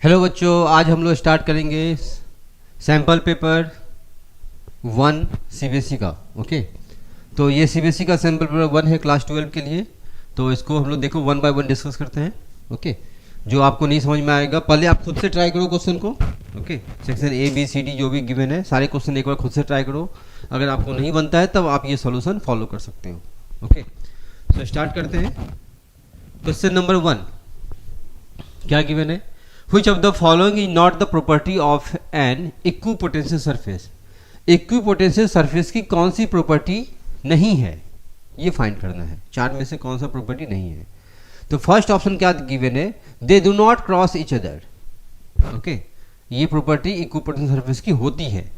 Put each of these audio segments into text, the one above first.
Hello बच्चों, आज हम लोग स्टार्ट करेंगे सैम्पल पेपर 1 सीबीएसई का। ओके, तो ये सीबीएसई का सैम्पल पेपर 1 है क्लास 12 के लिए। तो इसको हम लोग देखो 1 बाय 1 डिस्कस करते हैं। ओके, जो आपको नहीं समझ में आएगा पहले आप खुद से ट्राई करो क्वेश्चन को। Okay, section A B C D जो भी गिवन है सारे क्वेश्चन एक बार खुद से ट्राई करो। अगर आपको नहीं बनता है तब आप ये सॉल्यूशन फॉलो कर सकते हो। ओके, तो स्टार्ट करते हैं। क्वेश्चन नंबर 1 क्या गिवन है? Which of the following is not the property of an equipotential surface? Equipotential surface की कौन सी प्रॉपर्टी नहीं है, ये फाइंड करना है। चार में से कौन सा प्रॉपर्टी नहीं है? तो फर्स्ट ऑप्शन क्या गिवन है? They do not cross each other. Okay, ये प्रॉपर्टी इक्विपोटेंशियल सरफेस की होती है।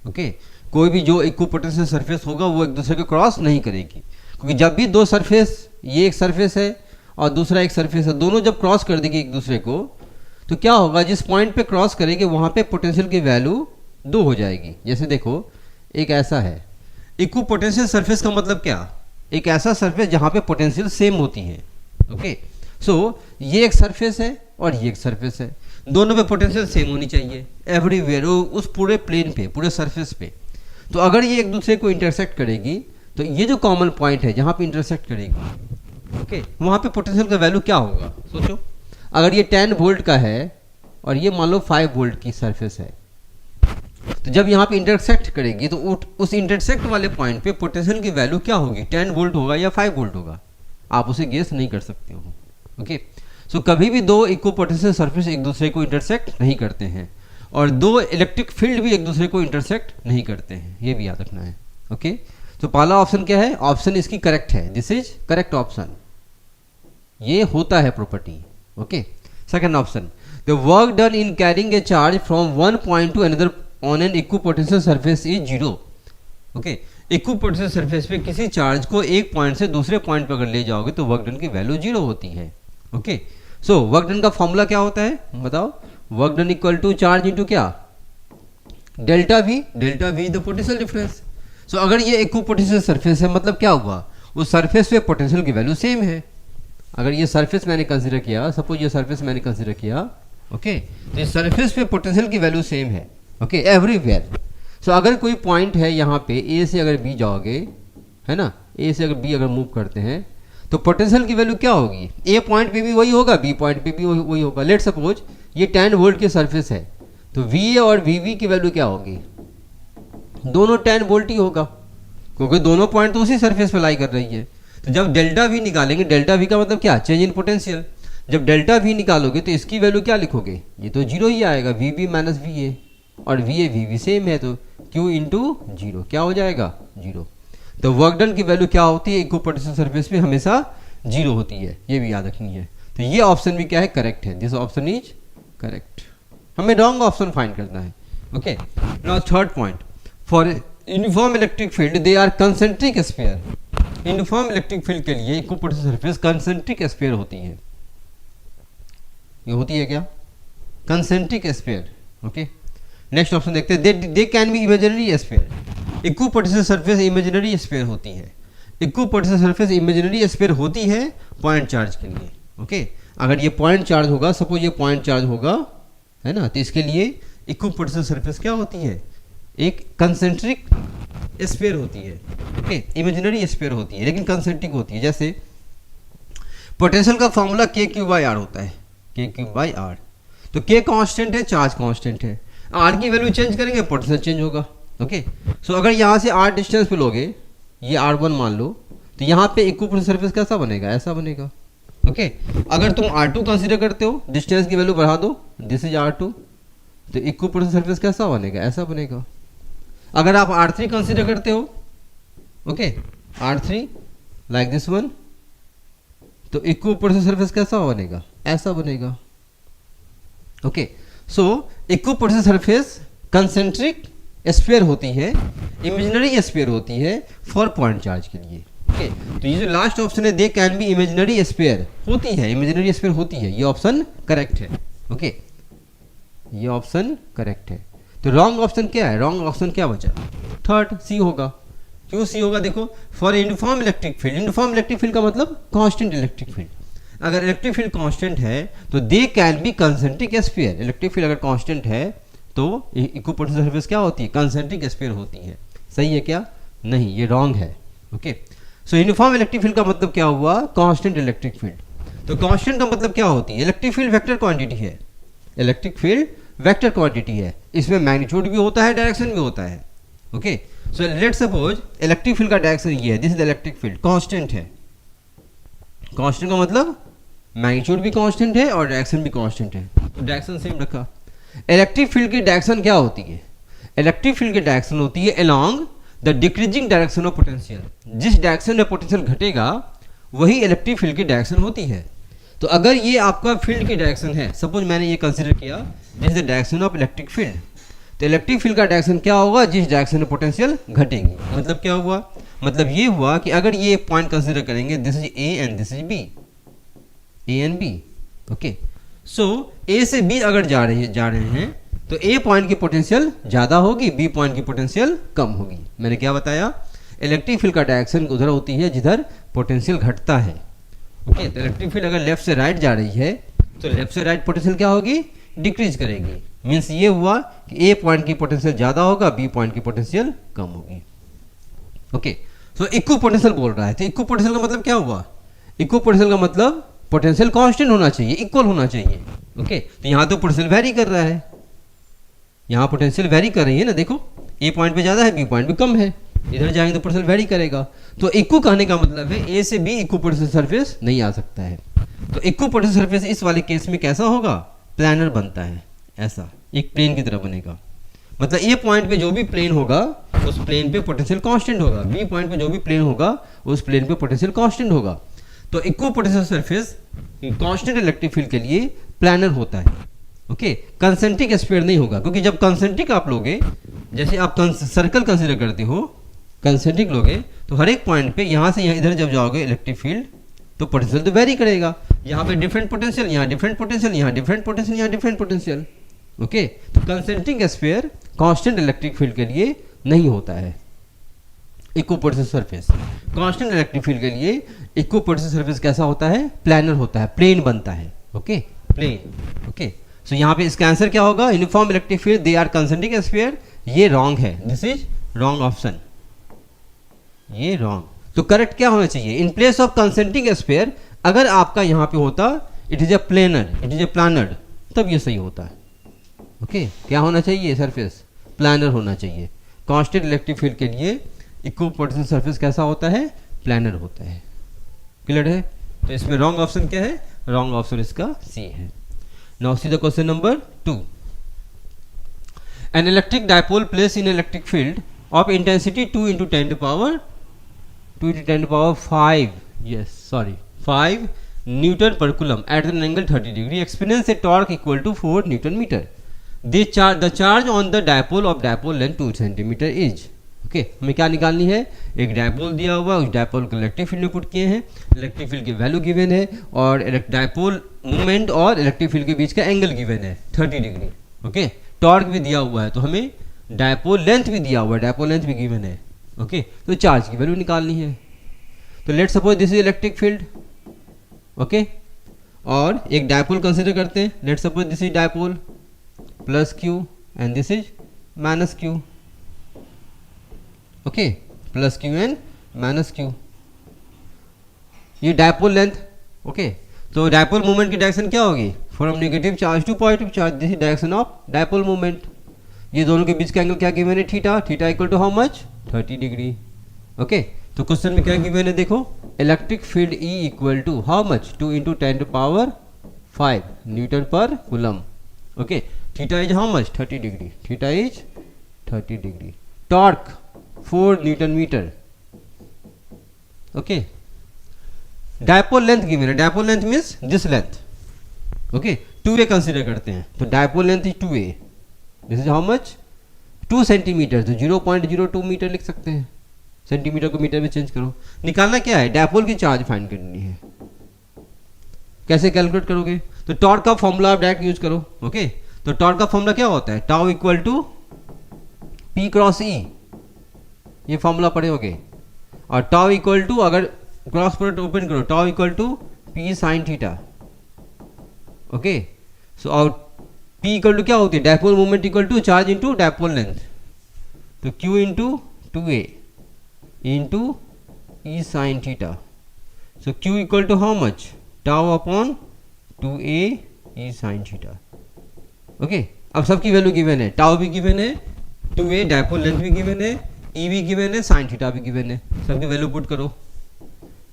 ओके, कोई भी जो इक्विपोटेंशियल सरफेस होगा वो एक दूसरे को क्रॉस नहीं करेगी, क्योंकि जब भी दो सरफेस, ये एक सरफेस है और दूसरा एक सरफेस है, दोनों जब क्रॉस कर देगी एक दूसरे को तो क्या होगा? जिस पॉइंट पे क्रॉस करेंगे वहां पे पोटेंशियल की वैल्यू 2 हो जाएगी। जैसे देखो, एक ऐसा है इक्विपोटेंशियल सरफेस का मतलब क्या? एक ऐसा सरफेस जहां पे पोटेंशियल सेम होती है। ओके, सो ये एक सरफेस है और ये एक सरफेस है, दोनों पे पोटेंशियल सेम होनी चाहिए एवरीवेयर, उस पूरे प्लेन पे, पूरे सरफेस पे। तो अगर ये एक दूसरे को इंटरसेक्ट करेगी तो ये जो कॉमन पॉइंट है जहां पे इंटरसेक्ट करेगी, ओके, वहां पे पोटेंशियल का वैल्यू क्या होगा? सोचो, अगर ये 10 वोल्ट का है और ये मान लो 5 वोल्ट की सरफेस है, तो जब यहाँ पे इंटरसेक्ट करेगी तो उस इंटरसेक्ट वाले पॉइंट पे पोटेंशियल की वैल्यू क्या होगी? 10 वोल्ट होगा या 5 वोल्ट होगा? आप उसे गेस नहीं कर सकते हो। ओके, सो कभी भी दो इक्विपोटेंशियल सरफेस एक दूसरे को इंटरसेक्ट नहीं करते हैं और दो इलेक्ट्रिक फील्ड भी एक दूसरे को इंटरसेक्ट नहीं करते हैं, ये भी याद रखना है। ओके, तो पहला ऑप्शन क्या है? ऑप्शन इसकी करेक्ट है, दिस इज करेक्ट ऑप्शन, ये होता है property. Okay, second option, the work done in carrying a charge from one point two another on an equipotential surface is 0। Okay, equipotential surface पे किसी charge को एक point से दूसरे पॉइंट पर अगर ले जाओगे तो वर्क डन की वैल्यू 0 होती है। ओके, सो वर्क डन का फॉर्मूला क्या होता है बताओ? Work done equal to charge into क्या? Delta V. Delta V the potential difference. So अगर ये इक्विपोटेंशियल सरफेस है मतलब क्या हुआ? उस सरफेस पे पोटेंशियल की वैल्यू सेम है। अगर ये सरफेस मैंने कंसीडर किया, सपोज ये सरफेस मैंने कंसीडर किया, ओके, तो इस सरफेस पे पोटेंशियल की वैल्यू सेम है। Okay, everywhere. सो अगर कोई पॉइंट है यहाँ पे, ए से अगर बी जाओगे, है ना, ए से अगर बी अगर मूव करते हैं तो पोटेंशियल की वैल्यू क्या होगी? ए पॉइंट पे भी वही होगा, बी पॉइंट पे भी वही होगा। लेट सपोज ये 10 वोल्ट की सरफेस है तो वी ए और वी वी की वैल्यू क्या होगी? दोनों 10 वोल्ट ही होगा, क्योंकि दोनों पॉइंट तो उसी सरफेस पे लाई कर रही है। तो जब डेल्टा वी निकालेंगे, डेल्टा वी का मतलब क्या? Change in potential. जब डेल्टा वी निकालोगे तो इसकी वैल्यू क्या लिखोगे? ये तो 0 ही आएगा, V B minus V A, और V A V V same है तो क्यू इंटू 0 क्या हो जाएगा? 0। तो वर्क डन की वैल्यू क्या होती है? इक्विपोटेंशियल सरफेस पे हमेशा 0 होती है, ये भी याद रखनी है। तो ये ऑप्शन भी क्या है? करेक्ट है, दिस ऑप्शन इज करेक्ट। हमें रॉन्ग ऑप्शन फाइंड करना है। Okay, now third point, for uniform electric field they are concentric sphere. Uniform electric field के लिए इक्विपोटेंशियल सरफेस कंसेंट्रिक स्फीयर होती है। ये होती है क्या? Concentric sphere. Okay, next option देखते हैं, they can be imaginary sphere. Equipotential surface imaginary sphere होती है। इक्विपोटेंशियल सरफेस इमेजिनरी स्फीयर होती है पॉइंट चार्ज के लिए। ओके, अगर ये पॉइंट चार्ज होगा, सपोज ये पॉइंट चार्ज होगा, है ना, तो इसके लिए इक्विपोटेंशियल सरफेस क्या होती है? एक कंसेंट्रिक स्फीयर होती है। ओके, इमेजिनरी स्फीयर होती है लेकिन कंसेंट्रिक होती है। जैसे पोटेंशियल का फॉर्मूला के क्यू बाई आर होता है, के क्यू बाई आर। तो के कांस्टेंट है, चार्ज कांस्टेंट है, आर की वैल्यू चेंज करेंगे पोटेंशियल चेंज होगा। ओके, सो अगर यहाँ से आर डिस्टेंस पे लोगे, ये R1 मान लो, तो यहाँ पे इक्विपोटेंशियल सरफेस कैसा बनेगा? ऐसा बनेगा। ओके, अगर तुम R2 कंसीडर करते हो, डिस्टेंस की वैल्यू बढ़ा दो, दिस इज R2, तो इक्विपोटेंशियल सरफेस कैसा बनेगा? ऐसा बनेगा। अगर आप R3 कंसीडर करते हो, okay, R3 like this one, तो इक्विपोटेंशियल सरफेस कैसा बनेगा? ऐसा बनेगा। ओके, सो इक्विपोटेंशियल सरफेस कंसेंट्रिक स्फीयर होती है, इमेजिनरी स्फीयर होती है फॉर पॉइंट चार्ज के लिए। ओके, तो ये जो लास्ट ऑप्शन है, they can be imaginary sphere होती है, इमेजिनरी स्फीयर होती है, ये ऑप्शन करेक्ट है। ओके, ये ऑप्शन करेक्ट है। तो रॉन्ग ऑप्शन क्या है? रॉन्ग ऑप्शन क्या बचा? थर्ड, सी होगा। क्यों सी होगा? देखो, for uniform electric field, uniform electric field का मतलब कांस्टेंट इलेक्ट्रिक फील्ड। अगर इलेक्ट्रिक फील्ड कांस्टेंट है तो they can be concentric sphere. Electric field अगर कांस्टेंट है तो इक्विपोटेंशियल सरफेस क्या होती है, कंसेंट्रिक स्फीयर होती है। सही है क्या? नहीं, ये रॉन्ग है। ओके, सो यूनिफॉर्म इलेक्ट्रिक फील्ड का मतलब क्या हुआ, कांस्टेंट इलेक्ट्रिक फील्ड। तो कांस्टेंट का मतलब क्या होती है, इलेक्ट्रिक फील्ड वेक्टर क्वांटिटी है। इलेक्ट्रिक फील्ड वेक्टर क्वांटिटी है, इसमें मैग्नीट्यूड भी होता है, डायरेक्शन भी होता है। Okay, so let suppose electric field का डायरेक्शन ये है, this is electric field, constant है। कांस्टेंट का मतलब मैग्नीट्यूड भी कांस्टेंट है और डायरेक्शन भी कांस्टेंट है, तो डायरेक्शन सेम रखा। इलेक्ट्रिक फील्ड की डायरेक्शन क्या होती है, इलेक्ट्रिक फील्ड की डायरेक्शन होती है along the decreasing direction of potential. जिस डायरेक्शन में पोटेंशियल घटेगा वही इलेक्ट्रिक फील्ड की डायरेक्शन होती है। तो अगर ये आपका फील्ड की डायरेक्शन है, सपोज मैंने ये कंसीडर किया this is the direction of electric field, तो इलेक्ट्रिक फील्ड का डायरेक्शन क्या होगा, जिस डायरेक्शन में पोटेंशियल घटेगी। मतलब क्या हुआ, मतलब ये हुआ कि अगर ये पॉइंट कंसीडर करेंगे this is A and this is B, A and B. Okay, so A से बी अगर जा रहे हैं तो ए पॉइंट की पोटेंशियल ज़्यादा होगी, बी पॉइंट की पोटेंशियल कम होगी। मैंने क्या बताया, इलेक्ट्रिक फील्ड का डायरेक्शन उधर होती है जिधर पोटेंशियल घटता है। ओके, तो इलेक्ट्रिक फील्ड अगर लेफ्ट से राइट जा रही है तो लेफ्ट से राइट पोटेंशियल क्या होगी, डिक्रीज करेगी। मीन्स ये हुआ कि ए पॉइंट की पोटेंशियल ज़्यादा होगा, बी पॉइंट की पोटेंशियल कम होगी। ओके, सो इक्व पोटेंशियल बोल रहा है, तो इक्व पोटेंशियल का मतलब क्या हुआ, इक्व पोटेंशियल का मतलब पोटेंशियल कांस्टेंट होना चाहिए, इक्वल होना चाहिए। ओके, तो यहाँ तो पोटेंशियल वेरी कर रहा है, यहाँ पोटेंशियल वेरी कर रही है ना, देखो ए पॉइंट पे ज़्यादा है, बी पॉइंट पे कम है, इधर जाएंगे तो पोटेंशियल वेरी करेगा। तो इक्व कहने का मतलब है ए से बी इक्व पोटेंशियल सरफेस नहीं आ सकता है। तो इक्व पोटेंशियल सरफेस इस वाले केस में कैसा होगा, प्लानर बनता है, ऐसा एक प्लेन की तरह बनेगा। मतलब ए पॉइंट पे जो भी प्लेन होगा उस प्लेन पे पोटेंशियल कांस्टेंट होगा, बी पॉइंट पे जो भी प्लेन होगा उस प्लेन पे पोटेंशियल कांस्टेंट होगा। तो equipotential surface constant electric field के लिए प्लानर होता है। ओके, कंसेंट्रिक स्फीयर नहीं होगा, क्योंकि जब कंसेंट्रिक आप लोगे, जैसे आप सर्कल कंसीडर करते हो, कंसेंट्रिक लोगे तो हर एक पॉइंट पे यहाँ से यहाँ इधर जब जाओगे इलेक्ट्रिक फील्ड तो पोटेंशियल तो वेरी करेगा। यहाँ पे डिफरेंट पोटेंशियल, यहाँ डिफरेंट पोटेंशियल, यहाँ डिफरेंट पोटेंशियल, यहाँ डिफरेंट पोटेंशियल। ओके, तो concentric sphere constant electric field के लिए नहीं होता है। Equipotential surface constant electric field के लिए इक्व पोटेंशियल सरफेस कैसा होता है, प्लानर होता है, प्लेन बनता है। Okay, plane. ओके, सो यहाँ पे इसका आंसर क्या होगा, uniform electric field they are concentric sphere. ये रॉन्ग है, दिस इज रॉन्ग ऑप्शन, ये रॉन्ग। तो करेक्ट क्या होना चाहिए, in place of concentric sphere अगर आपका यहाँ पे होता it is a planar, it is a planar, तब ये सही होता है। ओके, क्या होना चाहिए, सरफेस प्लानर होना चाहिए। कांस्टेंट इलेक्ट्रिक फील्ड के लिए इक्व पोटेंशियल सरफेस कैसा होता है, प्लानर होता है। क्लियर है? तो इसमें रॉन्ग ऑप्शन क्या है, रॉन्ग ऑप्शन इसका सी है। Now see the question number 2। An electric dipole place in electric field of intensity 2 × 10 to the power 5, yes, sorry, 5 Newton per coulomb at an angle 30 degree experience a torque equal to 4 Newton meter. The charge on the dipole of dipole length 2 centimeter is. Okay, हमें क्या निकालनी है, एक dipole दिया हुआ, उस dipole को electric field में पुट किए हैं, इलेक्ट्रिक फील्ड की वैल्यू गिवन है और डायपोल मूवमेंट और इलेक्ट्रिक फील्ड के बीच का एंगल गिवन है 30 डिग्री। ओके, टॉर्क भी दिया हुआ है, तो हमें डायपोल लेंथ भी दिया हुआ है, डायपोल लेंथ भी गिवन है। ओके, तो चार्ज की वैल्यू निकालनी है। तो let suppose this is electric field. Okay, और एक डायपोल कंसिडर करते हैं, let suppose this is dipole plus Q and this is minus Q. Okay, plus Q and minus Q, ये डायपोल लेंथ। ओके, तो dipole movement की direction क्या होगी, from negative charge to positive charge, this is direction of dipole movement. ये दोनों के बीच का एंगल क्या गिवन है, theta, theta equal to how much, 30 degree. Okay, तो क्वेश्चन में क्या गिवन है, देखो electric field E equal to how much, 2 × 10 to power 5 newton पर coulomb. Okay, theta is how much, 30 degree, theta is 30 degree. Torque 4 newton metre. Okay, dipole length given है, dipole length means this length. Okay, 2a consider करते हैं, तो dipole length is 2a, this is how much, 2 centimetre, तो 0.02 metre लिख सकते हैं, centimetre को metre में चेंज करो। निकालना क्या है, डायपोल की चार्ज फाइंड करनी है। कैसे कैलकुलेट करोगे, तो टॉर्क का फॉर्मूला आप डायरेक्ट यूज करो। ओके, तो टॉर्क का फॉर्मूला क्या होता है, tau equal to P cross E, ये फॉर्मूला पढ़े होगे। और टाउ इक्वल टू, अगर क्रॉस प्रोडक्ट ओपन करो, tau equal to P sine theta. Okay, so और पी इक्वल टू क्या होती है, dipole moment equal to charge into dipole length, तो Q into 2a into E sine theta. So Q equal to how much, tau upon 2a E sine theta. Okay, अब सबकी value given है, tau भी given है, 2a dipole length भी given है, ई भी given है, साइन थीटा भी गिवन है, सबकी वैल्यू पुट करो।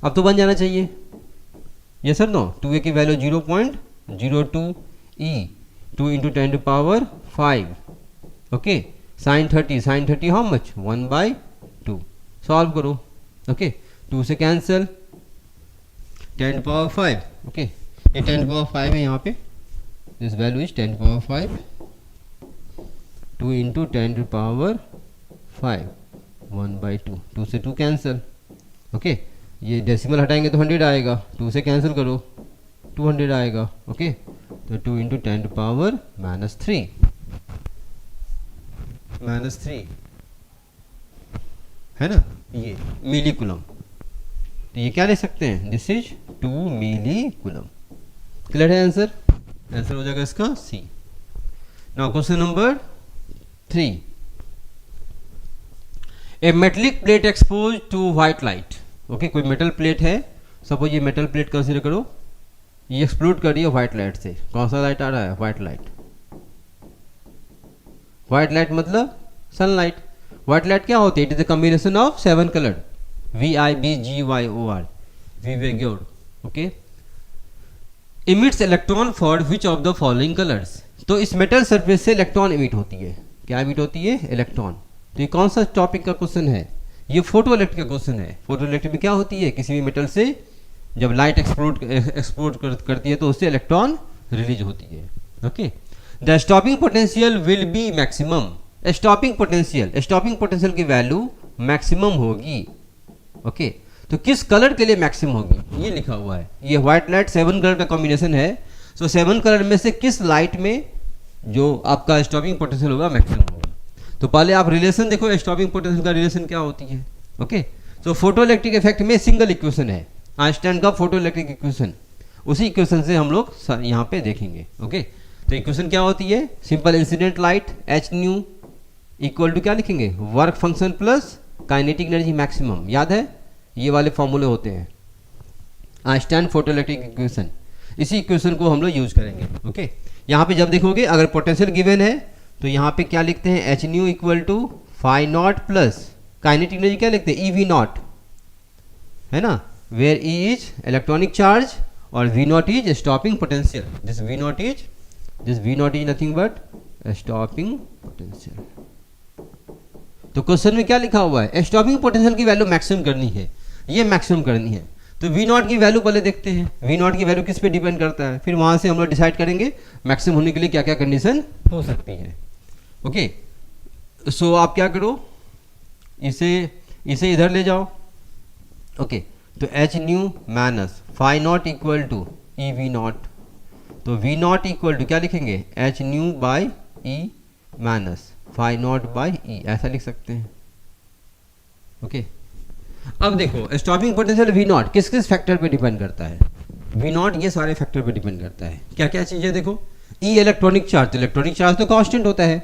अब तो बन जाना चाहिए, ये सर नो, 2a की value 0.02 E 2 into 10 to power 5। Okay, sine 30 how much, 1/2। Solve करो। ओके, 2 से कैंसिल, 10 पावर 5। ओके, ये 10 पावर 5 है यहाँ पे, this value is 10 power 5, 2 into 10 to power 5, 1/2। 2 से 2 कैंसिल। ओके, ये डेसिमल हटाएंगे तो 100 आएगा, 2 से कैंसिल करो 200 आएगा। ओके, तो 2 इंटू 10 टू पावर -3 है ना, ये मिली कूलम। तो ये क्या ले सकते हैं, this is 2 millicoulomb. Clear है आंसर? आंसर हो जाएगा इसका C. Now question number 3, a metallic plate expose to white light. Okay, कोई मेटल प्लेट है, सपोज ये मेटल प्लेट कंसीडर करो, ये एक्सप्लोड कर रही है व्हाइट लाइट से। कौन सा लाइट आ रहा है, व्हाइट लाइट। व्हाइट लाइट मतलब सनलाइट। व्हाइट लाइट क्या होती है, it is the combination of 7 colour, VIBGYOR, विवेग्योर। Okay, emits electron for which of the following colours. तो इस मेटल सरफेस से इलेक्ट्रॉन इमिट होती है, क्या इमिट होती है, इलेक्ट्रॉन। तो ये कौन सा टॉपिक का क्वेश्चन है, ये फोटो इलेक्ट्रिक का क्वेश्चन है। फोटो इलेक्ट्रिक में क्या होती है, किसी भी मेटल से जब लाइट एक्सप्लोड करती है तो उससे इलेक्ट्रॉन रिलीज होती है। Okay, the stopping potential will be maximum. Stopping potential की वैल्यू मैक्सिमम होगी। ओके, तो किस कलर के लिए मैक्सिमम होगी, ये लिखा हुआ है। ये व्हाइट लाइट 7 कलर का कॉम्बिनेशन है, सो 7 कलर में से किस लाइट में जो आपका स्टॉपिंग पोटेंशियल होगा, मैक्सिमम होगा। तो पहले आप रिलेशन देखो, स्टॉपिंग पोटेंशियल का रिलेशन क्या होती है। ओके, तो फोटो इलेक्ट्रिक इफेक्ट में सिंगल इक्वेशन है, आइंस्टाइन का फोटो इलेक्ट्रिक इक्वेशन, उसी इक्वेशन से हम लोग यहाँ पे देखेंगे। ओके, तो इक्वेशन क्या होती है, simple incident light H nu equal to क्या लिखेंगे, work function plus kinetic energy maximum. याद है, ये वाले फॉर्मूले होते हैं, आइंस्टाइन फोटो इलेक्ट्रिक इक्वेशन। इसी इक्वेशन को हम लोग यूज करेंगे। ओके, यहाँ पे जब देखोगे अगर पोटेंशियल गिवन है तो यहाँ पे क्या लिखते हैं, H nu equal to phi naught plus kinetic energy क्या लिखते हैं, EV नॉट, है ना, where E is electronic charge और V naught is stopping potential. This V naught is nothing but stopping potential. तो क्वेश्चन में क्या लिखा हुआ है, स्टॉपिंग पोटेंशियल की वैल्यू मैक्सिमम करनी है, ये मैक्सिमम करनी है। तो V नॉट की वैल्यू पहले देखते हैं, V नॉट की वैल्यू किस पे डिपेंड करता है, फिर वहां से हम लोग डिसाइड करेंगे मैक्सिमम होने के लिए क्या क्या कंडीशन हो सकती है। ओके, सो आप क्या करो, इसे इधर ले जाओ। ओके, तो H nu minus phi naught equal to EV naught, तो V नॉट इक्वल टू क्या लिखेंगे, H nu by E minus phi naught by E, ऐसा लिख सकते हैं। ओके, अब देखो स्टॉपिंग पोटेंशियल V नॉट किस किस फैक्टर पे डिपेंड करता है, V नॉट ये सारे फैक्टर पे डिपेंड करता है। क्या क्या चीज़ें देखो, E electronic charge, electronic charge तो कांस्टेंट होता है।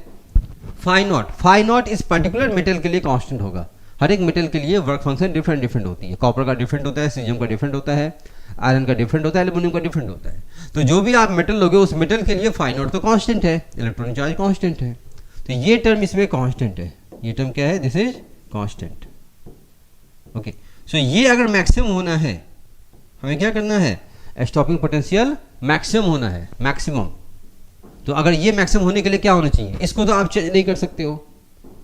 फाई नॉट इस पर्टिकुलर मेटल के लिए कांस्टेंट होगा। हर एक मेटल के लिए वर्क फंक्शन डिफरेंट होती है, कॉपर का डिफरेंट होता है, सीजियम का डिफरेंट होता है, आयरन का डिफरेंट होता है, एल्यूमिनियम का डिफरेंट होता है। तो जो भी आप मेटल लोगे उस मेटल के लिए फाई नॉट तो कांस्टेंट है, इलेक्ट्रॉनिक चार्ज कांस्टेंट है। तो ये टर्म इसमें कांस्टेंट है, ये टर्म क्या है, दिस इज कांस्टेंट। ओके, सो ये अगर मैक्सिमम होना है, हमें क्या करना है, स्टॉपिंग पोटेंशियल मैक्सिमम होना है, मैक्सिमम। तो अगर ये मैक्सिमम होने के लिए क्या होना चाहिए, इसको तो आप चेंज नहीं कर सकते हो,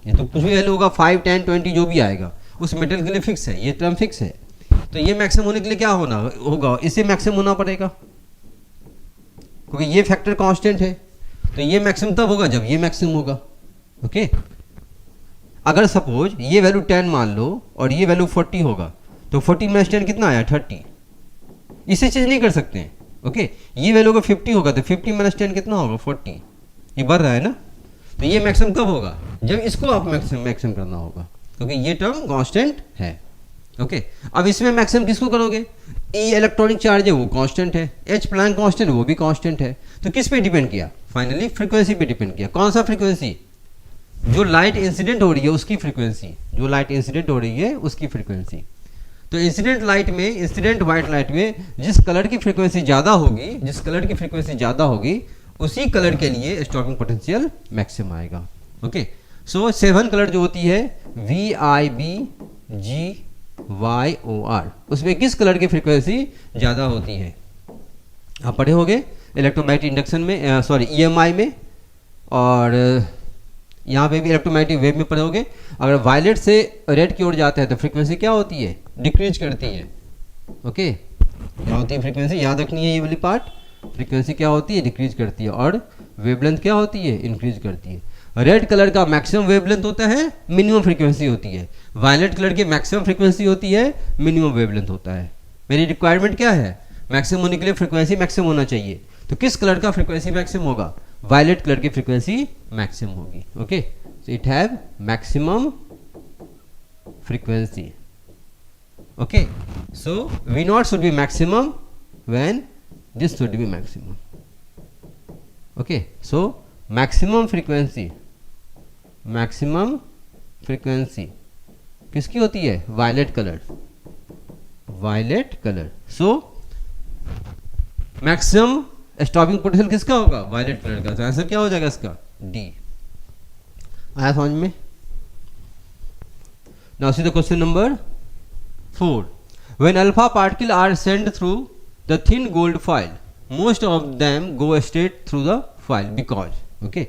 ये तो कुछ भी वैल्यू होगा, 5, 10, 20 जो भी आएगा उस मेटल के लिए फिक्स है, ये टर्म फिक्स है। तो ये मैक्सिमम होने के लिए क्या होगा, इसे मैक्सिमम होना पड़ेगा, क्योंकि ये फैक्टर कांस्टेंट है। तो ये मैक्सिमम तब होगा जब ये मैक्सिमम होगा। ओके, अगर सपोज ये वैल्यू 10 मान लो और ये वैल्यू 40 होगा, तो 40 माइनस 10 कितना आया, 30, इसे चेंज नहीं कर सकते हैं। ओके, ये वैल्यू का 50 होगा तो 50 माइनस 10 कितना होगा, 40, ये बढ़ रहा है ना। तो ये मैक्सिमम कब होगा, जब इसको आप मैक्सिमम करना होगा, क्योंकि ये टर्म कांस्टेंट है। ओके, अब इसमें मैक्सिमम किसको करोगे, ई इलेक्ट्रॉनिक चार्ज है वो कांस्टेंट है, एच प्लैंक कांस्टेंट वो भी कांस्टेंट है। तो किस पे डिपेंड किया? फाइनली फ्रीक्वेंसी पे डिपेंड किया। कौन सा फ्रीक्वेंसी? जो लाइट इंसिडेंट हो रही है उसकी फ्रीक्वेंसी, जो लाइट इंसिडेंट हो रही है उसकी फ्रीक्वेंसी। तो इंसिडेंट लाइट में, इंसिडेंट वाइट लाइट में जिस कलर की फ्रीक्वेंसी ज़्यादा होगी, जिस कलर की फ्रीक्वेंसी ज़्यादा होगी उसी कलर के लिए स्टॉकिंग पोटेंशियल मैक्सिमम आएगा। ओके, सो 7 कलर जो होती है VIBGYOR, उसमें किस कलर की फ्रीक्वेंसी ज़्यादा होती है? आप पढ़े होंगे इलेक्ट्रोमैग्नेटिक इंडक्शन में, सॉरी EMI में, और यहाँ पे भी इलेक्ट्रोमैग्नेटिक वेव में पढ़े होंगे। अगर वायलेट से रेड की ओर जाता है तो फ्रीक्वेंसी क्या होती है? डिक्रीज करती है। ओके, क्या होती है फ्रीक्वेंसी? याद रखनी है ये वाली पार्ट। फ्रीक्वेंसी क्या होती है? डिक्रीज करती है। और वेवलेंथ क्या होती है? इंक्रीज करती है। रेड कलर का मैक्सिमम वेवलेंथ होता है, मिनिमम फ्रीक्वेंसी होती है। वायलेट कलर की मैक्सिमम फ्रीक्वेंसी होती है, मिनिमम वेवलेंथ होता है। मेरी रिक्वायरमेंट क्या है? मैक्सिमम होने के लिए फ्रीक्वेंसी मैक्सिमम होना चाहिए। तो किस कलर का फ्रीक्वेंसी मैक्सिमम होगा? वायलेट कलर की फ्रीक्वेंसी मैक्सिमम होगी। Okay, so it have maximum frequency. Okay, so V0 should be maximum when this should be maximum. Okay, so maximum frequency किसकी होती है? Violet colour, violet colour. So maximum stopping potential किसका होगा? Violet colour का। तो answer क्या हो जाएगा इसका? डी। आया समझ में? Now see the question number 4. When alpha particles are sent through the thin gold foil, most of them go straight through the foil because, okay,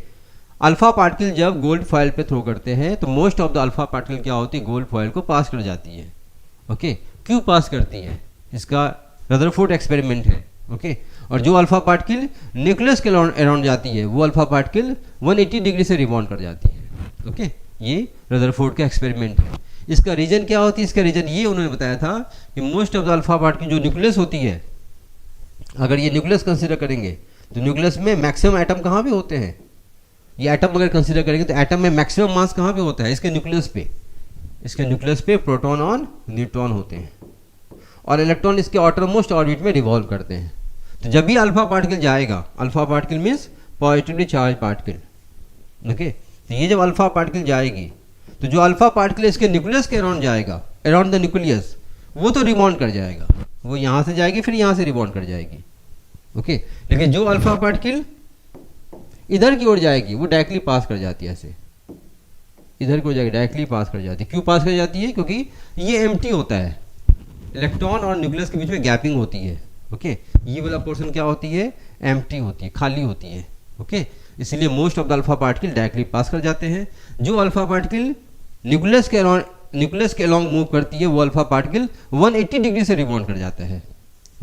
alpha particle जब गोल्ड फॉयल पे throw करते हैं तो most of the alpha particle क्या होती है? Gold foil को पास कर जाती है। ओके, क्यों पास करती है? इसका रदरफोर्ड एक्सपेरिमेंट है। ओके, और जो अल्फा पार्टिकल न्यूक्लियस के अराउंड जाती है वो अल्फा पार्टिकल 180 डिग्री से रिबॉन्ड कर जाती है। ओके, ये रदरफोर्ड का एक्सपेरिमेंट है। इसका रीजन क्या होती है? इसका रीजन ये उन्होंने बताया था कि most of the alpha particle जो न्यूक्लियस होती है, अगर ये न्यूक्लियस कंसीडर करेंगे तो न्यूक्लियस में मैक्सिमम एटम कहाँ पे होते हैं? ये एटम अगर कंसीडर करेंगे तो एटम में मैक्सिमम मास कहाँ पे होता है? इसके न्यूक्लियस पे। इसके न्यूक्लियस पे प्रोटॉन और न्यूट्रॉन होते हैं और इलेक्ट्रॉन इसके आउटरमोस्ट ऑर्बिट में रिवॉल्व करते हैं। तो जब भी अल्फा पार्टिकल जाएगा, alpha particle means positively charge particle. Okay, तो ये जब अल्फा पार्टिकल जाएगी तो जो अल्फा पार्टिकल इसके न्यूक्लियस के अराउंड जाएगा, अराउंड द न्यूक्लियस, वो तो रिबॉन्ड कर जाएगा। वो यहाँ से जाएगी फिर यहाँ से रिबॉन्ड कर जाएगी। ओके, लेकिन जो अल्फा पार्टिकल इधर की ओर जाएगी वो डायरेक्टली पास कर जाती है। ऐसे इधर की ओर जाएगी, डायरेक्टली पास कर जाती है। क्यों पास कर जाती है? क्योंकि ये एम्प्टी होता है, इलेक्ट्रॉन और न्यूक्लियस के बीच में गैपिंग होती है। ओके, ये वाला पोर्शन क्या होती है? एम्प्टी होती है, खाली होती है। ओके, इसलिए most of the alpha particle directly pass कर जाते हैं। जो अल्फा पार्टिकल न्यूक्लियस के अलॉन्ग मूव करती है वो अल्फा पार्टिकल 180 डिग्री से रिबॉन्ड कर जाता है।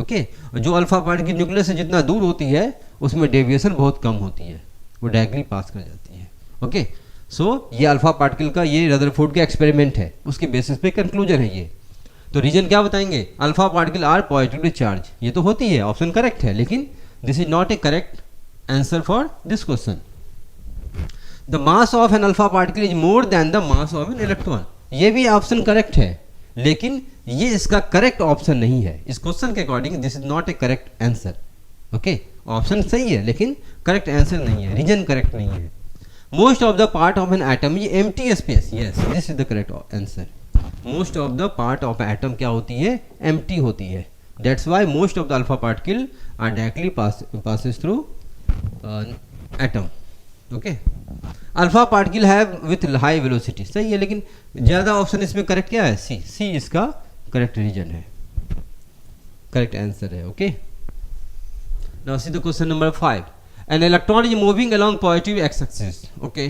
ओके, और जो अल्फा पार्टिकल न्यूक्लियस से जितना दूर होती है उसमें डेविएशन बहुत कम होती है, वो डायरेक्टली पास कर जाती है। ओके, सो ये अल्फा पार्टिकल का ये रदरफोर्ड का एक्सपेरिमेंट है, उसके बेसिस पे कंक्लूजन है ये। तो रीजन क्या बताएंगे? Alpha particle are positively charge. ये तो होती है, ऑप्शन करेक्ट है, लेकिन this is not a correct answer for this question. The mass of an alpha particle is more than the mass of an electron. ये भी ऑप्शन करेक्ट है, लेकिन ये इसका करेक्ट ऑप्शन नहीं है। इस क्वेश्चन के according this is not a correct answer. Okay, option सही है लेकिन करेक्ट आंसर नहीं है, रीजन करेक्ट नहीं है। Most of the part of an atom, ये empty space, yes this is the correct answer. Most of the part of atom क्या होती है? एम्प्टी होती है। That's why most of the alpha particle are directly passes through atom. Okay, alpha particle have with high velocity, सही है, लेकिन ज़्यादा option इसमें करेक्ट क्या है? सी। सी इसका करेक्ट रीजन है, करेक्ट आंसर है। Okay, now see the question number 5. An electron is moving along positive x-axis. Okay,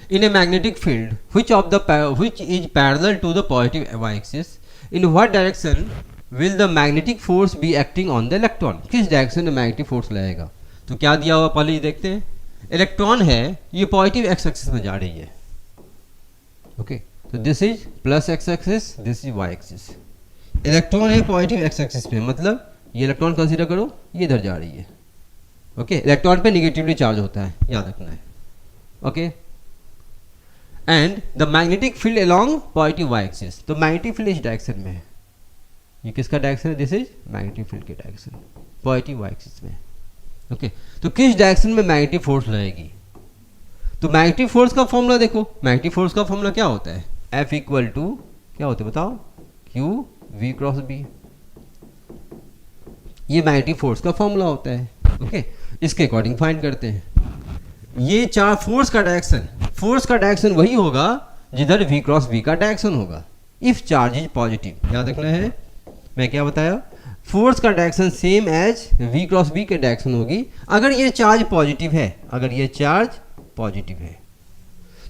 in a magnetic field which is parallel to the positive y-axis. In what direction will the magnetic force be acting on the electron? किस direction में magnetic force लगेगा? तो क्या दिया हुआ पहले देखते हैं। इलेक्ट्रॉन है, ये पॉजिटिव एक्स एक्सिस में जा रही है। ओके, तो this is plus x axis, this is y axis. Electron है पॉजिटिव एक्स एक्सिस में, मतलब ये इलेक्ट्रॉन कंसीडर करो, ये इधर जा रही है। ओके, इलेक्ट्रॉन पे निगेटिवली चार्ज होता है, याद रखना है। Okay, and the magnetic field along positive y axis, तो मैग्नेटिक फील्ड इस डायरेक्शन में है। ये किसका डायरेक्शन है? दिस इज मैग्नेटिक फील्ड के डायरेक्शन, पॉजिटिव वाई एक्सिस में। ओके, तो किस डायरेक्शन में मैग्नेटिक फोर्स लगेगी? तो मैग्नेटिक फोर्स का फॉर्मूला देखो, मैग्नेटिक फोर्स का फॉर्मूला क्या होता है? F इक्वल टू क्या होता है बताओ? Q V cross B। ये मैग्नेटिक फोर्स का फॉर्मूला होता है। ओके, इसके अकॉर्डिंग फाइंड करते हैं। ये चार फोर्स का डायरेक्शन वही होगा जिधर V क्रॉस B का डायरेक्शन होगा, इफ चार्ज इज पॉजिटिव। याद रखना है, मैं क्या बताया? फोर्स का direction same as V cross B के डायरेक्शन होगी अगर ये चार्ज पॉजिटिव है, अगर ये चार्ज पॉजिटिव है।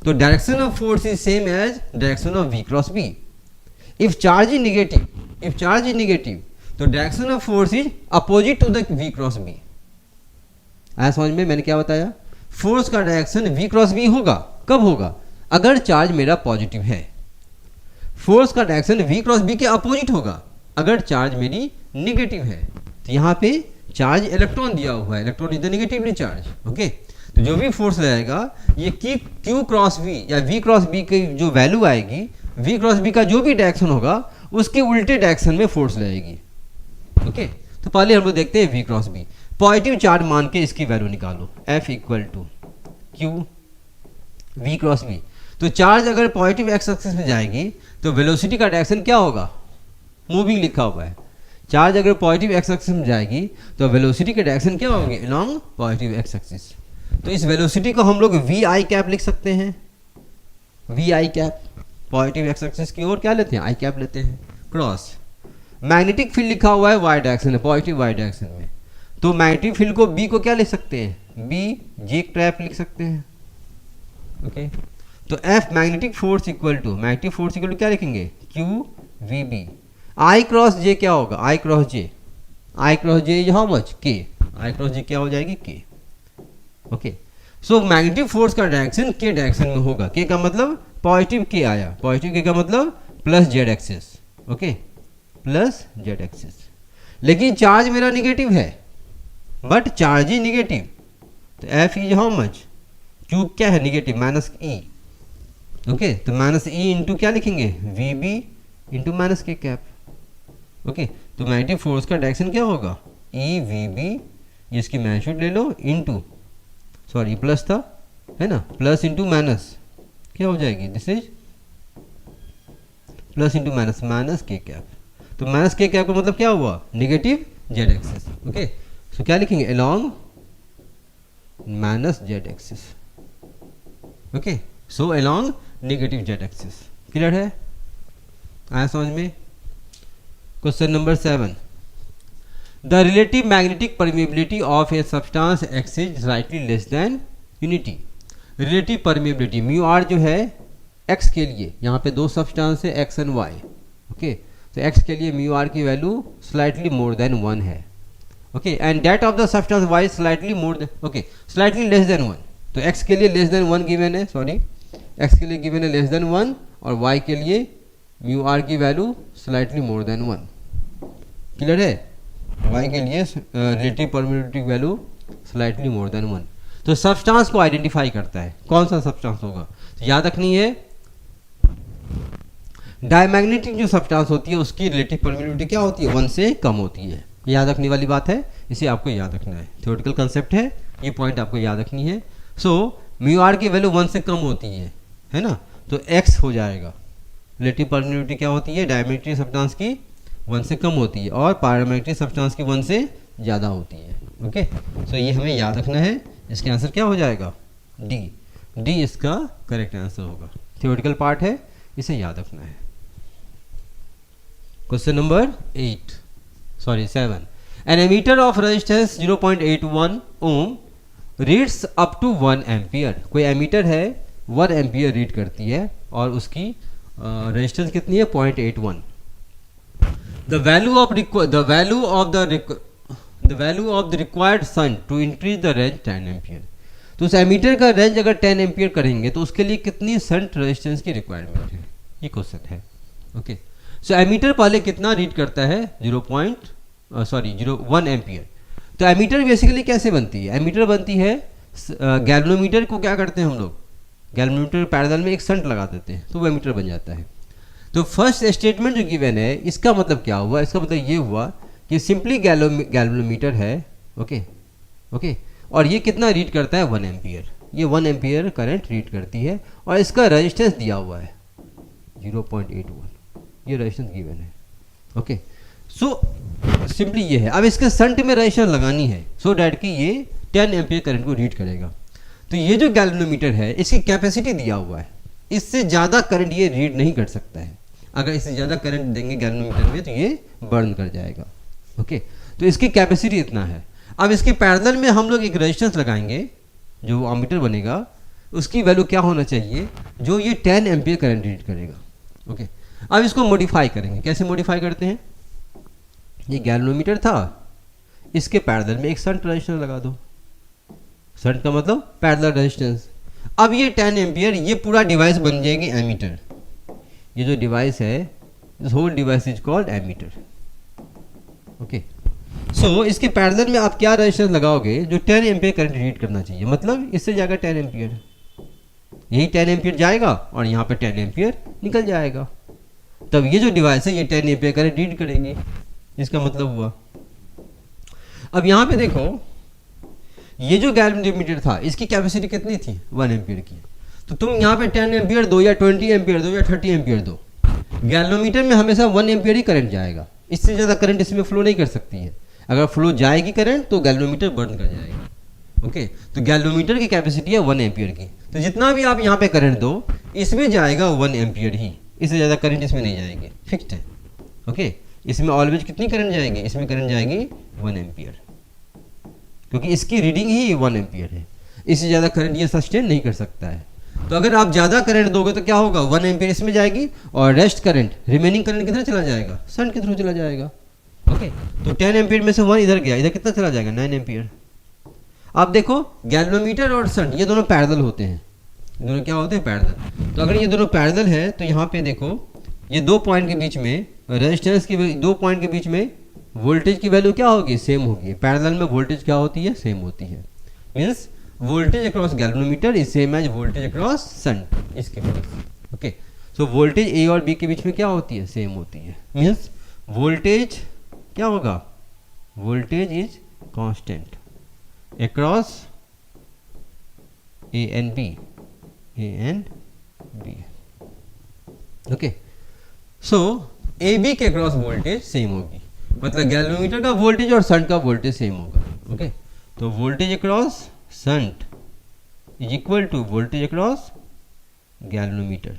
तो direction of force is same as direction of V cross B। If charge is negative, तो direction of force is opposite to the V cross B। आया समझ में? मैंने क्या बताया? फोर्स का डायरेक्शन V क्रॉस B होगा, कब होगा? अगर चार्ज मेरा पॉजिटिव है। फोर्स का डायरेक्शन V क्रॉस B के अपोजिट होगा अगर चार्ज मेरी नेगेटिव है। तो यहाँ पे चार्ज इलेक्ट्रॉन दिया हुआ है, electron is the negatively charge. Okay, तो जो भी फोर्स रहेगा ये Q क्रॉस V या V क्रॉस B की जो वैल्यू आएगी, V क्रॉस B का जो भी डायरेक्शन होगा उसके उल्टे डायरेक्शन में फोर्स लगेगी। ओके, तो पहले हम लोग देखते हैं V cross B। Positive charge मान के इसकी वैल्यू निकालो, F equal to Q V cross B। तो चार्ज अगर पॉजिटिव एक्स एक्सिस में जाएगी तो वेलोसिटी का डायरेक्शन क्या होगा? मूविंग लिखा हुआ है। चार्ज अगर पॉजिटिव एक्स एक्सिस में जाएगी तो वेलोसिटी के डायरेक्शन क्या होगी? Along positive x axis. तो इस वेलोसिटी को हम लोग वी आई कैप लिख सकते हैं। V i cap positive x axis की ओर क्या लेते हैं? आई कैप लेते हैं। क्रॉस मैग्नेटिक फील्ड लिखा हुआ है वाई डायरेक्शन में, पॉजिटिव वाई डायरेक्शन में। तो मैग्नेटिक फील्ड को बी को क्या लिख सकते हैं? बी जे ट्रैप लिख सकते हैं। ओके, तो F magnetic force equal to क्या लिखेंगे? Q V B. I cross J क्या होगा? I cross J is how much? K. I cross J क्या हो जाएगी? K. Okay, so magnetic force का डायरेक्शन के डायरेक्शन में होगा। के का मतलब पॉजिटिव के आया, पॉजिटिव के का मतलब plus z axis. Okay, plus z axis. लेकिन चार्ज मेरा निगेटिव है, बट चार्ज ही निगेटिव, तो F is how much? Q क्या है? निगेटिव, माइनस ई। ओके, तो माइनस ई इंटू क्या लिखेंगे? वी बी इंटू माइनस के कैप। ओके, तो मैग्नेटिक फोर्स का डायरेक्शन क्या होगा? ई वी बी, इसकी मैग्नीट्यूड ले लो, इंटू सॉरी प्लस था है ना, प्लस इंटू माइनस क्या हो जाएगी? This is plus into minus, minus के कैप। तो माइनस के कैप का मतलब क्या हुआ? Negative z axis. Okay, so क्या लिखेंगे? Along minus z axis. Okay, so along negative z axis. Clear है? आया समझ में? Question number 7, the relative magnetic permeability of a substance x is slightly less than unity. Relative permeability mu r जो है x के लिए, यहाँ पे दो सब्सटेंस है एक्स एंड वाई। ओके, तो एक्स के लिए म्यू आर की वैल्यू स्लाइटली मोर देन 1 है। Okay, and that of the substance y slightly more than, okay, slightly less than 1। तो एक्स के लिए लेस देन 1 गिवन है, सॉरी एक्स के लिए गिवन है लेस देन 1 और वाई के लिए म्यू आर की value slightly more than 1। Clear है? वाई के लिए relative permeability value slightly more than 1। तो सब्सटेंस को आइडेंटिफाई करता है, कौन सा सब्सटेंस होगा? तो याद रखनी है, डायमैग्नेटिक जो सब्सटेंस होती है उसकी रिलेटिव परमिएबिलिटी क्या होती है? 1 से कम होती है। याद रखने वाली बात है, इसे आपको याद रखना है। थ्योरेटिकल कंसेप्ट है, ये पॉइंट आपको याद रखनी है। सो म्यू आर की वैल्यू 1 से कम होती है ना, तो एक्स हो जाएगा। रिलेटिव परमिएबिलिटी क्या होती है? डायमैग्नेटिक सब्सटेंस की 1 से कम होती है और पैरामैग्नेटिक सब्सटेंस की 1 से ज़्यादा होती है। ओके, सो ये हमें याद रखना है। इसका आंसर क्या हो जाएगा? डी। डी इसका करेक्ट आंसर होगा। थ्योरेटिकल पार्ट है, इसे याद रखना है। Question number 7, an ammeter of resistance 0.81 ohm reads up to 1 ampere. कोई एमीटर है 1 एम्पियर रीड करती है और उसकी रेजिस्टेंस कितनी है? 0.81। The value of the required shunt to increase the range 10 ampere. तो उस एमीटर का रेंज अगर 10 एम्पियर करेंगे तो उसके लिए कितनी शंट रेजिस्टेंस की रिक्वायरमेंट है? ये क्वेश्चन है। ओके, सो एमीटर पहले कितना रीड करता है? 1 एम्पियर। तो एमीटर बेसिकली कैसे बनती है? एमीटर बनती है, गैल्वेनोमीटर को क्या करते हैं हम लोग? गैल्वेनोमीटर पैरेलल में एक शंट लगा देते हैं तो वो एमीटर बन जाता है। तो फर्स्ट स्टेटमेंट जो गिवन है इसका मतलब क्या हुआ, इसका मतलब ये हुआ कि सिंपली गैल्वेनोमीटर है, ओके ओके, और ये कितना रीड करता है 1 एम्पियर, ये 1 एम्पियर करंट रीड करती है और इसका रेजिस्टेंस दिया हुआ है 0.81, ये रेजिस्टेंस गिवन है, ओके। सो सिंपली ये है। अब इसके शंट में रेजिस्टेंस लगानी है सो डैट कि ये 10 एम्पियर करंट को रीड करेगा। तो ये जो गैल्वेनोमीटर है इसकी कैपेसिटी दिया हुआ है, इससे ज़्यादा करंट ये रीड नहीं कर सकता है। अगर इससे ज़्यादा करंट देंगे गैल्वेनोमीटर में तो ये बर्न कर जाएगा, ओके। तो इसकी कैपेसिटी इतना है। अब इसके पैरेलल में हम लोग एक रेजिस्टेंस लगाएंगे, जो अमीटर बनेगा उसकी वैल्यू क्या होना चाहिए, जो ये 10 एम्पियर करंट रीड करेगा, ओके। अब इसको मॉडिफाई करेंगे। कैसे मॉडिफाई करते हैं, ये गैल्वेनोमीटर था, इसके पैरेलल में एक शंट रेजिस्टेंस लगा दो। शंट का मतलब पैरेलल रेजिस्टेंस। अब ये 10 एम्पियर, ये पूरा डिवाइस बन जाएगी एमीटर। ये जो डिवाइस है, this whole device is called ammeter, okay. So इसके पैरेलल में आप क्या रेजिस्टेंस लगाओगे, जो 10 एम्पियर करंट रीड करना चाहिए, मतलब इससे जाएगा 10 एम्पियर, यही 10 एम्पियर जाएगा और यहाँ पे 10 एम्पियर निकल जाएगा। तब ये जो डिवाइस है ये 10 एम्पियर करंट रीड करेगी, इसका मतलब हुआ। अब यहाँ पे देखो, ये जो गैल्वेनोमीटर था इसकी कैपेसिटी कितनी थी 1 एम्पियर की। तो तुम यहाँ पे 10 एम्पियर दो या 20 एम्पियर दो या 30 एम्पियर दो, गैल्वेनोमीटर में हमेशा 1 एम्पियर ही करंट जाएगा, इससे ज़्यादा करंट इसमें फ्लो नहीं कर सकती है। अगर फ्लो जाएगी करंट तो गैल्वेनोमीटर बर्न कर जाएगा, ओके। तो गैल्वेनोमीटर की कैपेसिटी है 1 एम्पियर की, तो जितना भी आप यहाँ पे करंट दो इसमें जाएगा 1 एम्पियर ही, इससे ज़्यादा करंट इसमें नहीं जाएगी, फिक्स्ड है, ओके। इसमें ऑलवेज कितनी करंट जाएगी, इसमें करंट जाएगी 1 एम्पियर, क्योंकि इसकी रीडिंग ही 1 एम्पियर है, इससे ज़्यादा करंट ये सस्टेन नहीं कर सकता है। तो अगर आप ज़्यादा करंट दोगे तो क्या होगा, 1 एम्पियर इसमें जाएगी और रेस्ट करंट, रिमेनिंग करंट किधर चला जाएगा, शंट के थ्रू चला जाएगा, ओके। तो 10 एम्पियर में से 1 इधर गया, इधर कितना चला जाएगा 9 एम्पियर। आप देखो गैल्वेनोमीटर और शंट ये दोनों पैरेलल होते हैं, दोनों क्या होते हैं, पैरेलल। तो अगर ये दोनों पैरेलल है तो यहाँ पे देखो ये 2 पॉइंट के बीच में रेजिस्टेंस की 2 पॉइंट के बीच में वोल्टेज की वैल्यू क्या होगी, सेम होगी। पैरेलल में वोल्टेज क्या होती है, सेम होती है। Means voltage across galvanometer is same as voltage across shunt, इसके बीच, ओके। सो वोल्टेज ए और बी के बीच में क्या होती है, सेम होती है। मीन्स वोल्टेज क्या होगा, voltage is constant across a and B, okay. So a b के अक्रॉस वोल्टेज सेम होगी, मतलब गैल्वेनोमीटर का वोल्टेज और शंट का वोल्टेज सेम होगा, ओके। तो voltage across shunt is equal to voltage across galvanometer,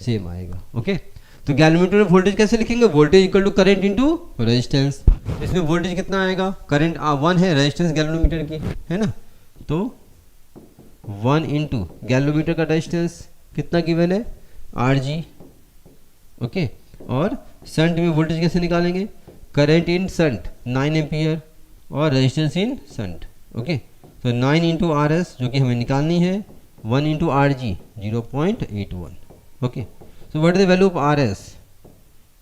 same आएगा, ओके। तो गैल्वेनोमीटर में वोल्टेज कैसे लिखेंगे, voltage equal to current into resistance. इसमें वोल्टेज कितना आएगा, करंट 1 है, रेजिस्टेंस गैल्वेनोमीटर की है ना, तो 1 इंटू गैल्वेनोमीटर का रेजिस्टेंस कितना गिवन है, RG, ओके। और शंट में वोल्टेज कैसे निकालेंगे, करंट इन शंट 9 एम्पियर और रेजिस्टेंस इन शंट, ओके। तो 9 इंटू RS जो कि हमें निकालनी है, 1 into RG 0.81, okay. So what is the value of RS?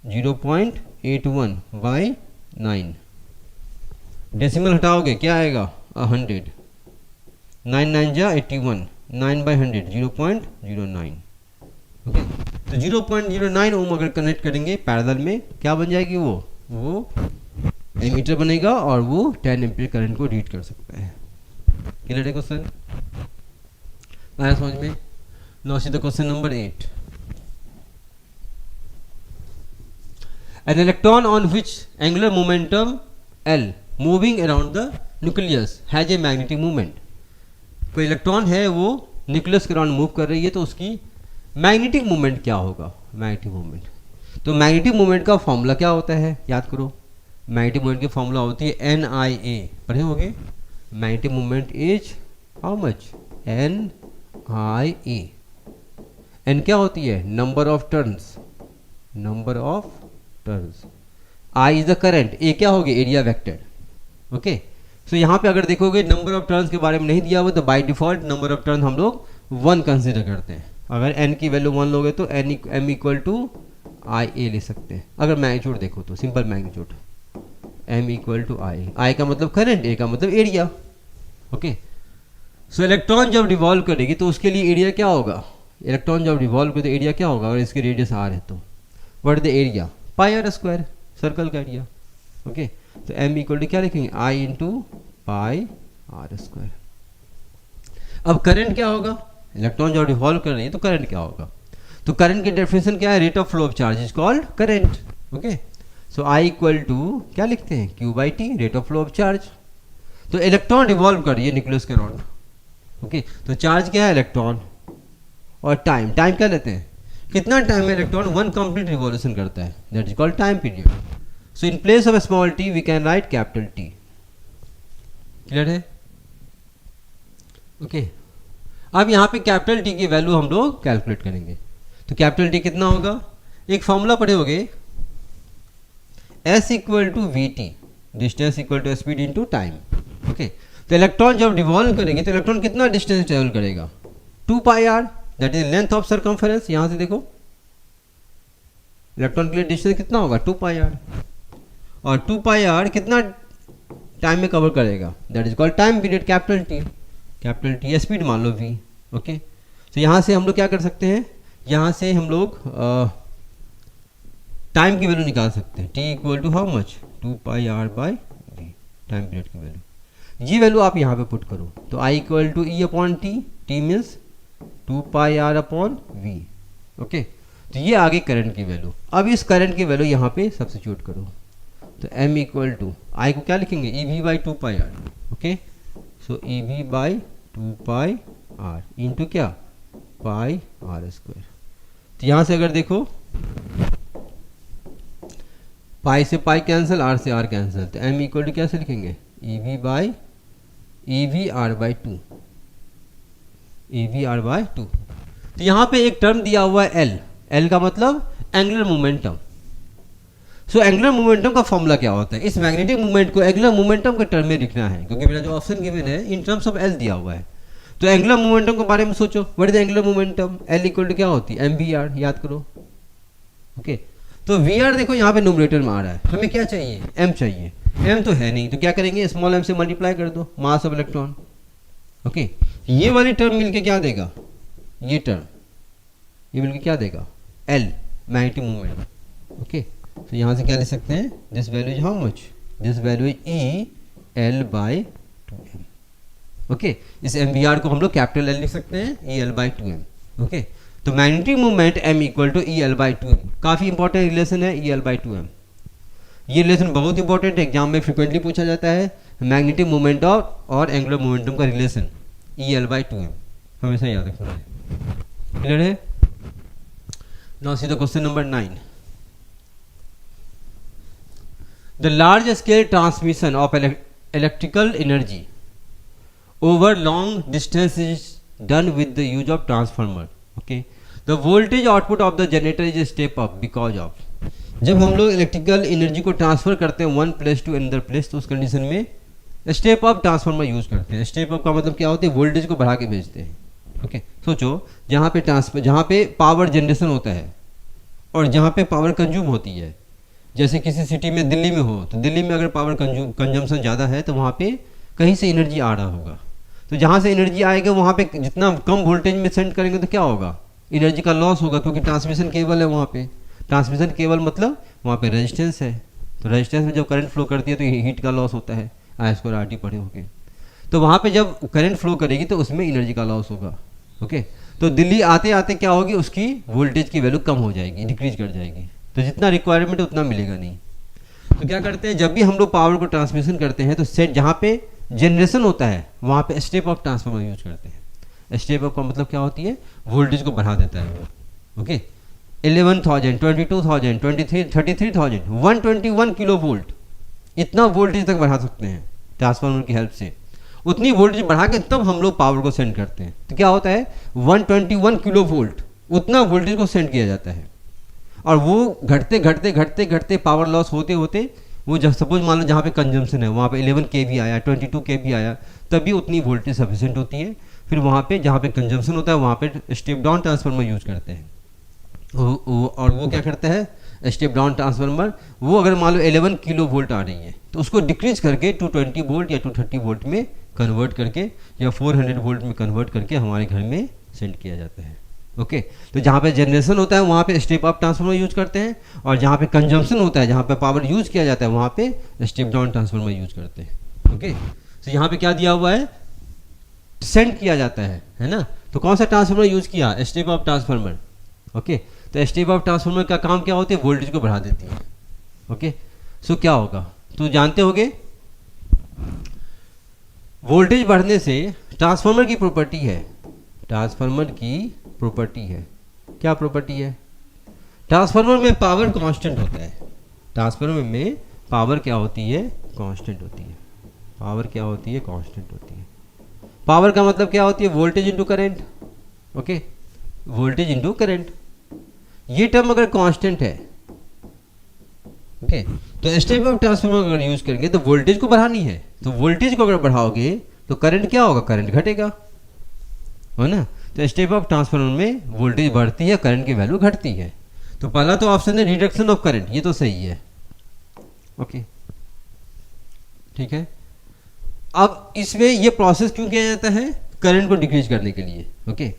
0.81 by 9. Decimal हटाओगे क्या आएगा, 100, 9 9 जा 81, 9 by 100 0.09, ओके। तो 0.09 ओम अगर कनेक्ट करेंगे पैरेलल में क्या बन जाएगी, वो एमीटर बनेगा और वो 10 एम्पीयर करंट को रीड कर सकता है। क्लियर है क्वेश्चन, आया समझ में। Now see the question number 8। An electron on which angular momentum L moving around the nucleus has a magnetic moment। कोई इलेक्ट्रॉन है वो न्यूक्लियस के अराउंड मूव कर रही है, तो उसकी मैग्नेटिक मोमेंट क्या होगा, मैग्नेटिक मोमेंट। तो मैग्नेटिक मोमेंट का फॉर्मूला क्या होता है, याद करो। मैग्नेटिक मोमेंट की फॉर्मूला होती है NIA, पढ़े होंगे। Magnetic moment is how much, NIA। N क्या होती है, number of turns, number of turns. I is the current, A क्या होगी, एरिया वेक्टर, ओके। सो यहाँ पे अगर देखोगे नंबर ऑफ टर्न्स के बारे में नहीं दिया हुआ, तो by default number of turn हम लोग 1 कंसिडर करते हैं। अगर n की वैल्यू 1 लोगे तो m इक्वल टू IA ले सकते हैं। अगर मैग्नीट्यूड देखो तो simple magnitude m equal to I का मतलब करंट, A का मतलब एरिया, ओके। सो इलेक्ट्रॉन जब रिवॉल्व करेगी तो उसके लिए एरिया क्या होगा, इलेक्ट्रॉन जब रिवॉल्व करे तो एरिया क्या होगा, अगर इसकी रेडियस आर है तो what is the area, pi r square, circle का एरिया। ओके, तो m इक्वल टू क्या लिखेंगे, i into pi r square. अब करंट क्या होगा, इलेक्ट्रॉन जब रिवॉल्व कर रही है तो करंट क्या होगा, तो करंट की डेफिनेशन क्या है, rate of flow of charge is called current. Okay, so i equal to क्या लिखते हैं, q by t, rate of flow of charge. तो इलेक्ट्रॉन रिवॉल्व कर रही है न्यूक्लियस के अराउंड। ओके, तो चार्ज क्या है, इलेक्ट्रॉन, और टाइम, टाइम क्या लेते हैं, कितना टाइम में इलेक्ट्रॉन वन कंप्लीट रिवॉल्यूशन करता है, that is called time period. So in place of small T V can write capital T. Clear है? ओके, अब यहाँ पे कैपिटल टी की वैल्यू हम लोग कैलकुलेट करेंगे। तो कैपिटल टी कितना होगा, एक फॉर्मूला पढ़े होगे, S equal to V T, distance equal to speed into time. Okay, तो इलेक्ट्रॉन जब रिवॉल्व करेंगे तो इलेक्ट्रॉन कितना डिस्टेंस ट्रेवल करेगा, 2 pi R, that is length of circumference. यहाँ से देखो इलेक्ट्रॉन के लिए डिस्टेंस कितना होगा, 2 पाई आर, और 2 पाई आर कितना टाइम में कवर करेगा, that is called time period, capital T. Capital T speed मान लो v। ओके, तो यहाँ से हम लोग क्या कर सकते हैं, यहाँ से हम लोग टाइम की वैल्यू निकाल सकते हैं, t equal to how much, 2 pi r by v, time period की वैल्यू। ये वैल्यू आप यहाँ पे पुट करो, तो i equal to e upon t, t means 2 pi r upon v. Okay, तो ये आगे करंट की वैल्यू। अब इस करंट की वैल्यू यहाँ पे सब्स्टिट्यूट करो, तो m इक्वल टू आई को क्या लिखेंगे, e v by 2 pi r. Okay, so e v by 2 pi r into क्या, पाई आर स्क्वायर। तो यहाँ से अगर देखो पाई से पाई कैंसिल, आर से आर कैंसिल, तो m इक्वल टू कैसे लिखेंगे, e v by e v r by 2, e v r by 2। तो यहाँ पे एक टर्म दिया हुआ है L, L का मतलब angular momentum. So angular momentum का फॉर्मूला क्या होता है, इस मैग्नेटिक मोमेंट को एंगुलर मोमेंटम के टर्म में लिखना है, क्योंकि मेरा जो ऑप्शन गिवन है इन टर्म्स ऑफ L दिया हुआ है। तो एंगुलर मोमेंटम के बारे में सोचो, what is angular momentum, L equal to क्या होती है, mvr, याद करो। ओके, तो vr देखो यहाँ पे न्यूमरेटर में आ रहा है, हमें क्या चाहिए, m चाहिए, m तो है नहीं, तो क्या करेंगे, स्मॉल m से मल्टीप्लाई कर दो, मास ऑफ इलेक्ट्रॉन। ओके, ये वाली टर्म मिलके क्या देगा, ये टर्म, ये मिलके क्या देगा, L, मैग्नेटिक मोमेंट। ओके, तो यहाँ से क्या लिख सकते हैं, this value is how much, this value is E L by 2m। Okay, इस mvr को हम लोग कैपिटल L लिख सकते हैं, E L by 2m। Okay, तो magnetic moment m equal to E L by 2m, काफ़ी इंपॉर्टेंट रिलेशन है, ई एल बाई 2m। ये रिलेशन बहुत इंपॉर्टेंट है, एग्जाम में फ्रिक्वेंटली पूछा जाता है, मैग्नेटिक मोमेंट और एंगुलर मोमेंटम का relation, E L by 2m, हमेशा याद रखना है। क्लियर है? Now see the question number 9। The large scale transmission of electrical energy over long distance is done with the use of transformer. Okay, the voltage output of the generator is a step up because of, जब हम लोग electrical energy को transfer करते हैं one place to another place, तो उस condition में step up transformer use करते हैं। स्टेप अप का मतलब क्या होता है, वोल्टेज को बढ़ा के भेजते हैं। ओके, सोचो जहाँ पे पावर जनरेशन होता है और जहाँ पे पावर कंज्यूम होती है, जैसे किसी सिटी में दिल्ली में हो, तो दिल्ली में अगर पावर कंजम्पशन ज़्यादा है तो वहाँ पे कहीं से एनर्जी आ रहा होगा, तो जहाँ से एनर्जी आएगा वहाँ पे जितना कम वोल्टेज में सेंड करेंगे तो क्या होगा, एनर्जी का लॉस होगा, क्योंकि ट्रांसमिशन केबल है वहाँ पे। ट्रांसमिशन केबल मतलब वहाँ पे रेजिस्टेंस है, तो रेजिस्टेंस में जब करंट फ्लो करती है तो हीट का लॉस होता है, आई स्क्वायर आर टी पढ़े होंगे। तो वहाँ पे जब करंट फ्लो करेगी तो उसमें एनर्जी का लॉस होगा। ओके, तो दिल्ली आते आते क्या होगी, उसकी वोल्टेज की वैल्यू कम हो जाएगी, डिक्रीज कर जाएगी, तो जितना रिक्वायरमेंट है उतना मिलेगा नहीं। तो क्या करते हैं, जब भी हम लोग पावर को ट्रांसमिशन करते हैं तो सेट जहाँ पे जनरेशन होता है वहाँ पे स्टेप अप ट्रांसफार्मर यूज करते हैं। स्टेप अप का मतलब क्या होती है, वोल्टेज को बढ़ा देता है। ओके, 11,000, 22,000, 23, 33,000, 121 किलो वोल्ट, इतना वोल्टेज तक बढ़ा सकते हैं ट्रांसफार्मर की हेल्प से। उतनी वोल्टेज बढ़ा के तब हम लोग पावर को सेंड करते हैं, तो क्या होता है 121 किलो वोल्ट, उतना वोल्टेज को सेंड किया जाता है। और वो घटते घटते घटते घटते पावर लॉस होते होते वो जब सपोज मान लो जहाँ पे कंजम्पशन है वहाँ पे 11 kV आया, 22 kV आया, तभी उतनी वोल्टेज सफिशिएंट होती है। फिर वहाँ पे जहाँ पे कंजम्पशन होता है वहाँ पे स्टेप डाउन ट्रांसफार्मर यूज करते हैं। और वो क्या करता है, स्टेप डाउन ट्रांसफार्मर, वो अगर मान लो 11 किलो वोल्ट आ रही है तो उसको डिक्रीज करके 220 वोल्ट या 230 वोल्ट में कन्वर्ट करके या 400 वोल्ट में कन्वर्ट करके हमारे घर में सेंड किया जाता है। ओके तो जहाँ पे जनरेशन होता है वहाँ पे स्टेप अप ट्रांसफार्मर यूज करते हैं, और जहाँ पे कंजम्पशन होता है, जहाँ पे पावर यूज किया जाता है, वहाँ पे स्टेप डाउन ट्रांसफार्मर यूज करते हैं। ओके तो यहाँ पे क्या दिया हुआ है, सेंड किया जाता है ना। तो कौन सा ट्रांसफार्मर यूज किया, स्टेप अप ट्रांसफार्मर। ओके तो स्टेप अप ट्रांसफार्मर का काम क्या होती है, वोल्टेज को बढ़ा देती है। ओके सो क्या होगा, तो जानते होगे वोल्टेज बढ़ने से ट्रांसफार्मर की प्रॉपर्टी है, ट्रांसफार्मर की प्रॉपर्टी है, क्या प्रॉपर्टी है, ट्रांसफार्मर में पावर कांस्टेंट होता है, ट्रांसफार्मर में पावर क्या होती है, कांस्टेंट होती है, पावर क्या होती है, कांस्टेंट होती है। पावर का मतलब क्या होती है, voltage into current. Okay voltage into current, ये टर्म अगर कांस्टेंट है, ओके तो स्टेप अप ट्रांसफार्मर अगर यूज करेंगे तो वोल्टेज को बढ़ानी है, तो वोल्टेज को अगर बढ़ाओगे तो करंट क्या होगा, करंट घटेगा, है ना। तो स्टेप अप ट्रांसफार्मर में वोल्टेज बढ़ती है, करंट की वैल्यू घटती है। तो पहला तो ऑप्शन है रिडक्शन ऑफ करंट, ये तो सही है। ओके ठीक है, अब इसमें ये प्रोसेस क्यों किया जाता है, करंट को डिक्रीज करने के लिए। ओके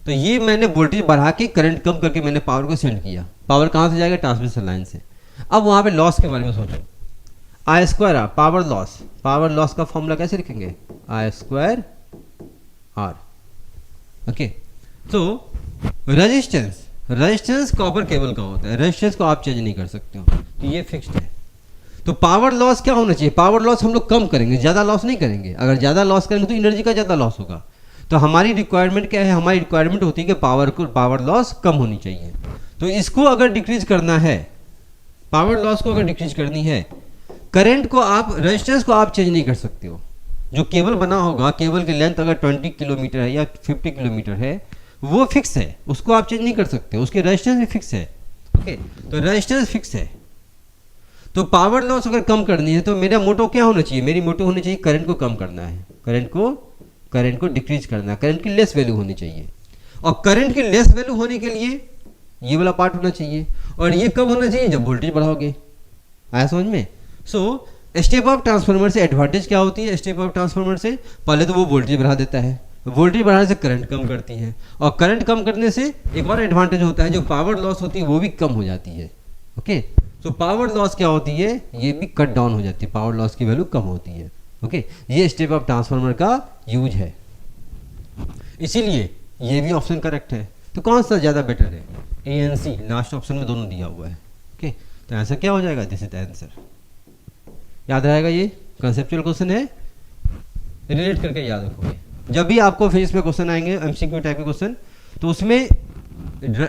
तो ये मैंने वोल्टेज बढ़ा के करंट कम करके मैंने पावर को सेंड किया। पावर कहाँ से जाएगा, ट्रांसमिशन लाइन से। अब वहाँ पे लॉस के बारे में सोचो, I square R, power loss, power loss का फॉर्मूला कैसे लिखेंगे, आई स्क्वायर आर। ओके तो रेजिस्टेंस, रेजिस्टेंस कॉपर केबल का होता है, रेजिस्टेंस को आप चेंज नहीं कर सकते हो, तो ये फिक्स्ड है। तो पावर लॉस क्या होना चाहिए, पावर लॉस हम लोग कम करेंगे, ज़्यादा लॉस नहीं करेंगे। अगर ज़्यादा लॉस करेंगे तो एनर्जी का ज़्यादा लॉस होगा। तो हमारी रिक्वायरमेंट क्या है, हमारी रिक्वायरमेंट होती है कि पावर लॉस कम होनी चाहिए। तो इसको अगर डिक्रीज करना है, पावर लॉस को अगर डिक्रीज करनी है, करंट को आप, रेजिस्टेंस को आप चेंज नहीं कर सकते हो। जो केबल बना होगा, केबल की लेंथ अगर 20 किलोमीटर है या 50 किलोमीटर है, वो फिक्स है, उसको आप चेंज नहीं कर सकते, उसकी रेजिस्टेंस भी फिक्स है। ओके तो रेजिस्टेंस फिक्स है। तो पावर लॉस अगर कम करनी है तो मेरा मोटो क्या होना चाहिए, मेरी मोटो होनी चाहिए करंट को कम करना है, करंट को डिक्रीज करना है, करंट की लेस वैल्यू होनी चाहिए। और करंट की लेस वैल्यू होने के लिए ये वाला पार्ट होना चाहिए, और ये कब होना चाहिए, जब वोल्टेज बढ़ाओगे। आया समझ में। सो स्टेप अप ट्रांसफार्मर से एडवांटेज क्या होती है, स्टेप अप ट्रांसफार्मर से पहले तो वो वोल्टेज बढ़ा देता है, वोल्टेज बढ़ाने से करंट कम करती है, और करंट कम करने से एक और एडवांटेज होता है, जो पावर लॉस होती है वो भी कम हो जाती है। ओके तो पावर लॉस क्या होती है, ये भी कट डाउन हो जाती है, पावर लॉस की वैल्यू कम होती है। ओके ये स्टेप अप ट्रांसफार्मर का यूज है, इसीलिए ये भी ऑप्शन करेक्ट है। तो कौन सा ज़्यादा बेटर है, a and c, last option में दोनों दिया हुआ है। ओके तो आंसर क्या हो जाएगा, दिस इज द आंसर। याद रहेगा, ये कंसेप्चुअल क्वेश्चन है, रिलेट करके याद रखोगे। जब भी आपको फिजिक्स में क्वेश्चन आएंगे, एमसीक्यू टाइप के क्वेश्चन, तो उसमें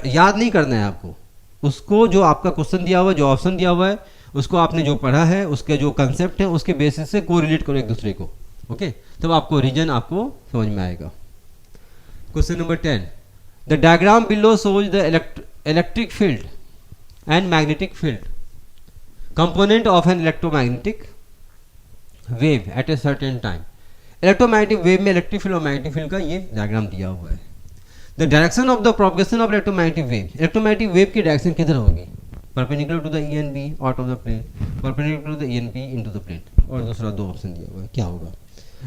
याद नहीं करना है आपको, उसको जो आपका क्वेश्चन दिया हुआ है, जो ऑप्शन दिया हुआ है, उसको आपने जो पढ़ा है, उसके जो कंसेप्ट है, उसके बेसिस से को रिलेट करो एक दूसरे को। ओके तब आपको रीजन आपको समझ में आएगा। Question number 10, the diagram below shows the electric field and magnetic field component of an electromagnetic wave at a certain time। Electromagnetic wave में इलेक्ट्रिक फील्ड और मैग्नेटिक फील्ड का ये डायग्राम दिया हुआ है। The direction of the propagation of electromagnetic wave, electromagnetic wave की direction किधर होगी, perpendicular to the E and B out of the plane, perpendicular to the E and B into the plane, और दूसरा दो option दिया हुआ है, क्या होगा।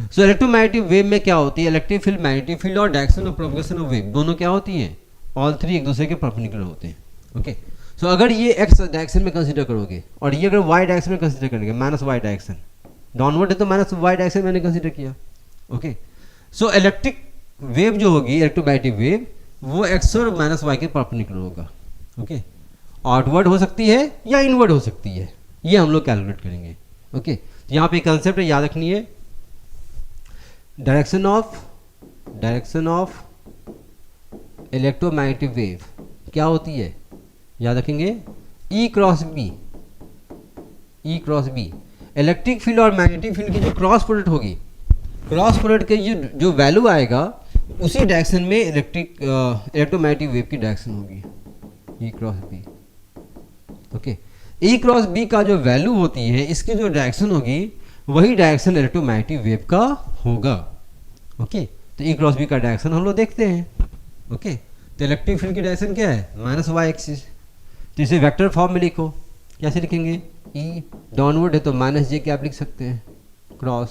सो इलेक्ट्रोमैग्नेटिक वेव में क्या होती है, इलेक्ट्रिक फील्ड, मैग्नेटिक फील्ड और direction of propagation of wave दोनों क्या होती हैं, ऑल थ्री एक दूसरे के परपेंडिकुलर होते हैं। ओके सो अगर ये एक्स डायरेक्शन में कंसीडर करोगे और ये अगर वाई डायरेक्शन में कंसीडर करेंगे, माइनस वाई डायरेक्शन, डाउनवर्ड है तो माइनस वाई डायरेक्शन मैंने कंसीडर किया। ओके सो इलेक्ट्रिक वेव जो होगी, इलेक्ट्रोमैग्नेटिक वेव, वो एक्स और माइनस वाई के परपेंडिकुलर होगा। ओके आउटवर्ड हो सकती है या इनवर्ड हो सकती है, ये हम लोग कैलकुलेट करेंगे। ओके यहाँ पे कंसेप्ट याद रखनी है, डायरेक्शन ऑफ इलेक्ट्रोमैग्नेटिक वेव क्या होती है, याद रखेंगे, ई क्रॉस बी। इलेक्ट्रिक फील्ड और मैग्नेटिक फील्ड की जो क्रॉस प्रोडक्ट होगी, क्रॉस प्रोडक्ट के जो वैल्यू आएगा उसी डायरेक्शन में इलेक्ट्रोमैग्नेटिक वेव की डायरेक्शन होगी, ई क्रॉस बी। ओके ई क्रॉस बी का जो वैल्यू होती है, इसकी जो डायरेक्शन होगी वही डायरेक्शन इलेक्ट्रोमैग्नेटिक वेव का होगा। ओके तो ई क्रॉस बी का डायरेक्शन हम लोग देखते हैं। ओके तो इलेक्ट्रिक फील्ड की डायरेक्शन क्या है, माइनस वाई एक्सिस, तो इसे वेक्टर फॉर्म में लिखो, कैसे लिखेंगे, ई डाउनवर्ड है तो माइनस जे के आप लिख सकते हैं, क्रॉस।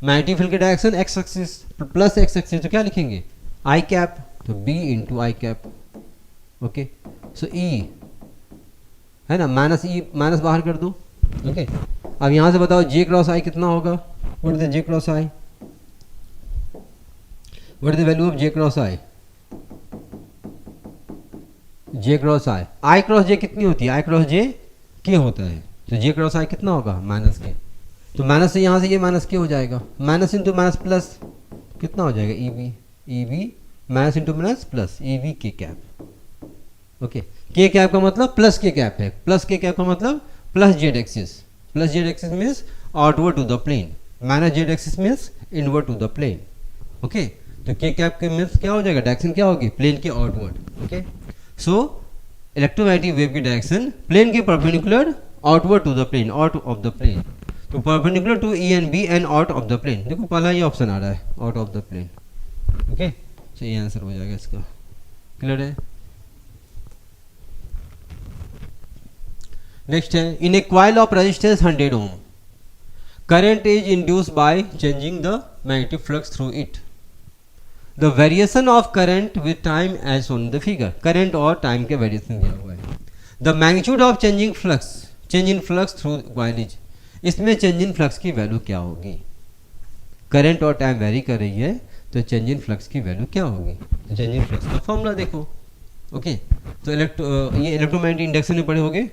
मैग्नेटिक फील्ड की direction x axis plus x axis, तो क्या लिखेंगे, आई कैप, तो बी इंटू आई कैप। ओके, सो ई है ना, माइनस ई माइनस बाहर कर दो। ओके, अब यहाँ से बताओ जे क्रॉस आई कितना होगा, what is the J cross I, what is the value of J cross I, J cross I cross J कितनी होती है, आई क्रॉस जे के होता है, तो जे क्रॉस आई कितना होगा माइनस के, तो माइनस से यहाँ से ये माइनस के हो जाएगा, माइनस इंटू माइनस प्लस कितना हो जाएगा E V minus into minus plus E V के कैप। ओके, के कैप का मतलब प्लस के कैप है, प्लस के कैप का मतलब plus z axis, plus z axis means outward to the plane, minus z axis means inward to the plane. Okay, तो के कैप के मीन्स क्या हो जाएगा, डायरेक्शन क्या होगी, प्लेन के outward. Okay, so electromagnetic wave की डायरेक्शन प्लेन के perpendicular outward to the plane, out of the plane, तो perpendicular to E and B and out of the plane. देखो पहला ये ऑप्शन आ रहा है, out of the plane. Okay, तो ये आंसर हो जाएगा इसका, क्लियर है। नेक्स्ट है, in a coil of resistance 100 ohm current is induced by changing the magnetic flux through it, the variation of current with time as on the figure, current और time के variation दिया हुआ है। The magnitude of changing flux, change in flux through coil is, इसमें change in flux की value क्या होगी, current और टाइम वेरी कर रही है तो चेंज इन फ्लक्स की वैल्यू क्या होगी, तो चेंज इन फ्लक्स का फॉर्मूला देखो। ओके, तो ये इलेक्ट्रोमैग्नेटिक इंडक्शन में पढ़े होगे,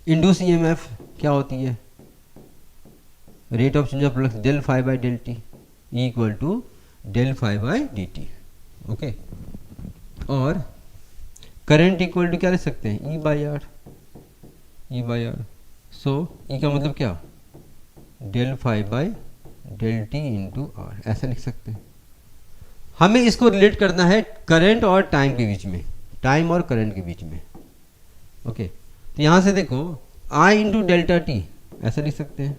इंड्यूस ईएमएफ क्या होती है, rate of change of flux del phi by del T equal to del phi by D T. Okay, और करंट इक्वल टू क्या लिख सकते हैं, E by R, E by R, so E का मतलब क्या, del phi by del T into R, ऐसा लिख सकते हैं। हमें इसको रिलेट करना है करंट और टाइम के बीच में, टाइम और करंट के बीच में। ओके, तो यहाँ से देखो आई इंटू डेल्टा टी ऐसा लिख सकते हैं,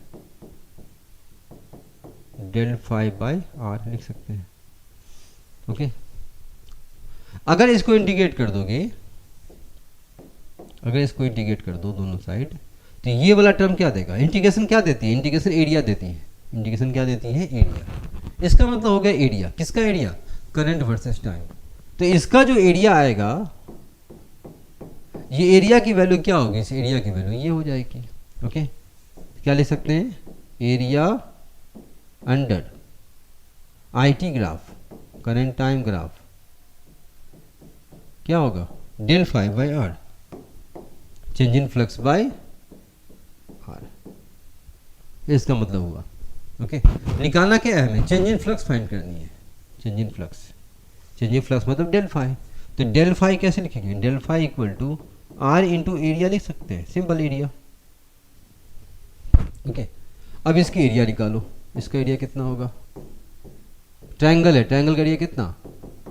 डेल फाई बाई आर लिख सकते हैं। ओके, अगर इसको इंटीग्रेट कर दोगे, अगर इसको इंटीग्रेट कर दो दोनों साइड, तो ये वाला टर्म क्या देगा, इंटीग्रेशन क्या देती है, इंटीग्रेशन एरिया देती है, इंटीग्रेशन क्या देती है, एरिया। इसका मतलब हो गया एरिया, किसका एरिया, करंट वर्सेस टाइम। तो इसका जो एरिया आएगा, ये एरिया की वैल्यू क्या होगी, इस एरिया की वैल्यू ये हो जाएगी। ओके, क्या लिख सकते हैं, area under IT graph, current time graph, क्या होगा, del phi by r, change in flux by r, इसका मतलब हुआ। ओके, निकालना क्या है हमें, चेंज इन फ्लक्स फाइंड करनी है, change in flux, change in flux मतलब डेल फाई, तो डेल फाई कैसे लिखेंगे, del phi equal to r into area लिख सकते हैं, सिंपल एरिया। ओके, अब इसकी एरिया निकालो, इसका एरिया कितना होगा, ट्रायंगल है, ट्रायंगल का एरिया कितना,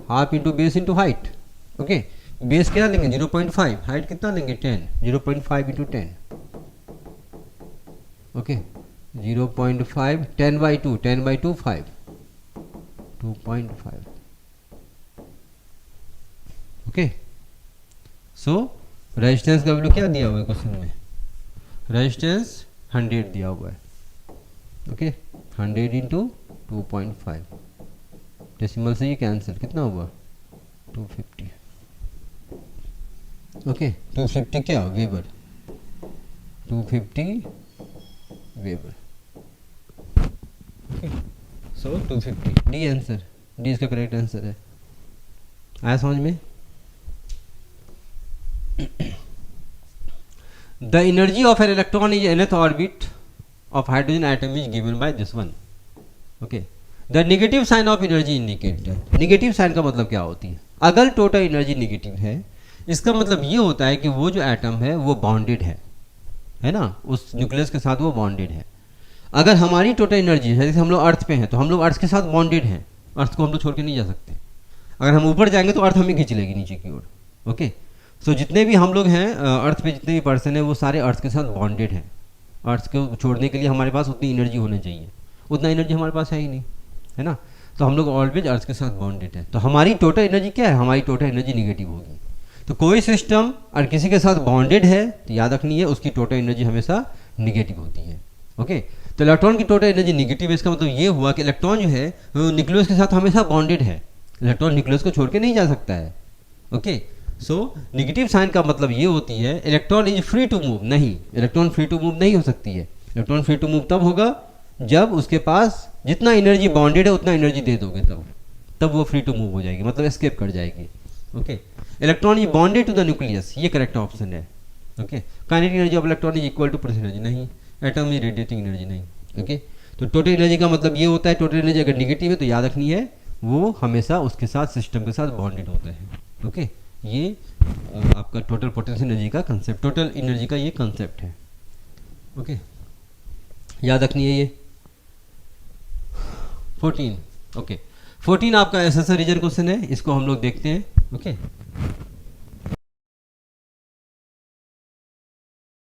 half into base into height. Okay, base क्या लेंगे 0.5, हाइट कितना लेंगे 10, 0.5 इंटू 10। ओके, 0.5, 10/2, 10/2 5, 2.5। ओके, सो रेजिस्टेंस का वैल्यू क्या दिया हुआ है क्वेश्चन में, रेजिस्टेंस 100 दिया हुआ है। ओके, 100 इंटू 2.5, डेसिमल से ये कैंसिल, कितना हुआ 250। ओके, 250 क्या weber, 250 weber. Okay, so 250 D answer, D इसका करेक्ट आंसर है। आया समझ में। The energy of an electron is nth orbit of hydrogen atom is given by this one. Okay, the negative sign of energy indicated, negative sign का मतलब क्या होती है, अगर टोटल एनर्जी नेगेटिव है, इसका मतलब ये होता है कि वो जो एटम है वो बॉन्डेड है ना, उस न्यूक्लियस के साथ वो बॉन्डेड है। अगर हमारी टोटल एनर्जी है, जैसे हम लोग अर्थ पे हैं, तो हम लोग अर्थ के साथ बॉन्डेड हैं, अर्थ को हम लोग छोड़ के नहीं जा सकते। अगर हम ऊपर जाएंगे तो अर्थ हमें खींच लेगी नीचे की ओर। ओके, सो जितने भी हम लोग हैं अर्थ पे, जितने भी पर्सन हैं, वो सारे अर्थ के साथ बॉन्डेड हैं। अर्थ को छोड़ने के लिए हमारे पास उतनी एनर्जी होनी चाहिए, उतना एनर्जी हमारे पास है ही नहीं, है ना। तो हम लोग ऑलवेज अर्थ के साथ बॉन्डेड है, तो हमारी टोटल एनर्जी क्या है, हमारी टोटल एनर्जी निगेटिव होगी। तो कोई सिस्टम और किसी के साथ बॉन्डेड है तो याद रखनी है उसकी टोटल एनर्जी हमेशा निगेटिव होती है। ओके, तो इलेक्ट्रॉन की टोटल एनर्जी नेगेटिव है, इसका मतलब ये हुआ कि इलेक्ट्रॉन जो है न्यूक्लियस के साथ हमेशा बॉन्डेड है, इलेक्ट्रॉन न्यूक्लियस को छोड़ के नहीं जा सकता है। ओके, सो नेगेटिव साइन का मतलब ये होती है electron is free to move, नहीं, इलेक्ट्रॉन फ्री टू मूव नहीं हो सकती है। इलेक्ट्रॉन फ्री टू मूव तब होगा जब उसके पास जितना एनर्जी बॉन्डेड है उतना एनर्जी दे दोगे, तब वो फ्री टू मूव हो जाएगी, मतलब एस्केप कर जाएगी। Okay, electron is bonded to the nucleus, ये करेक्ट ऑप्शन है। Okay, kinetic energy of electron is equal to potential energy, नहीं, एटम इज रेडिएटिंग एनर्जी, नहीं। ओके, तो टोटल एनर्जी का मतलब ये होता है, टोटल एनर्जी अगर निगेटिव है तो याद रखनी है वो हमेशा उसके साथ सिस्टम के साथ बॉन्डेड होता है। ओके, ये आपका टोटल पोटेंशियल एनर्जी का कंसेप्ट, टोटल एनर्जी का ये कंसेप्ट है। ओके, याद रखनी है ये। 14, ओके, 14 आपका एसएसआर रीजन क्वेश्चन है, इसको हम लोग देखते हैं। ओके,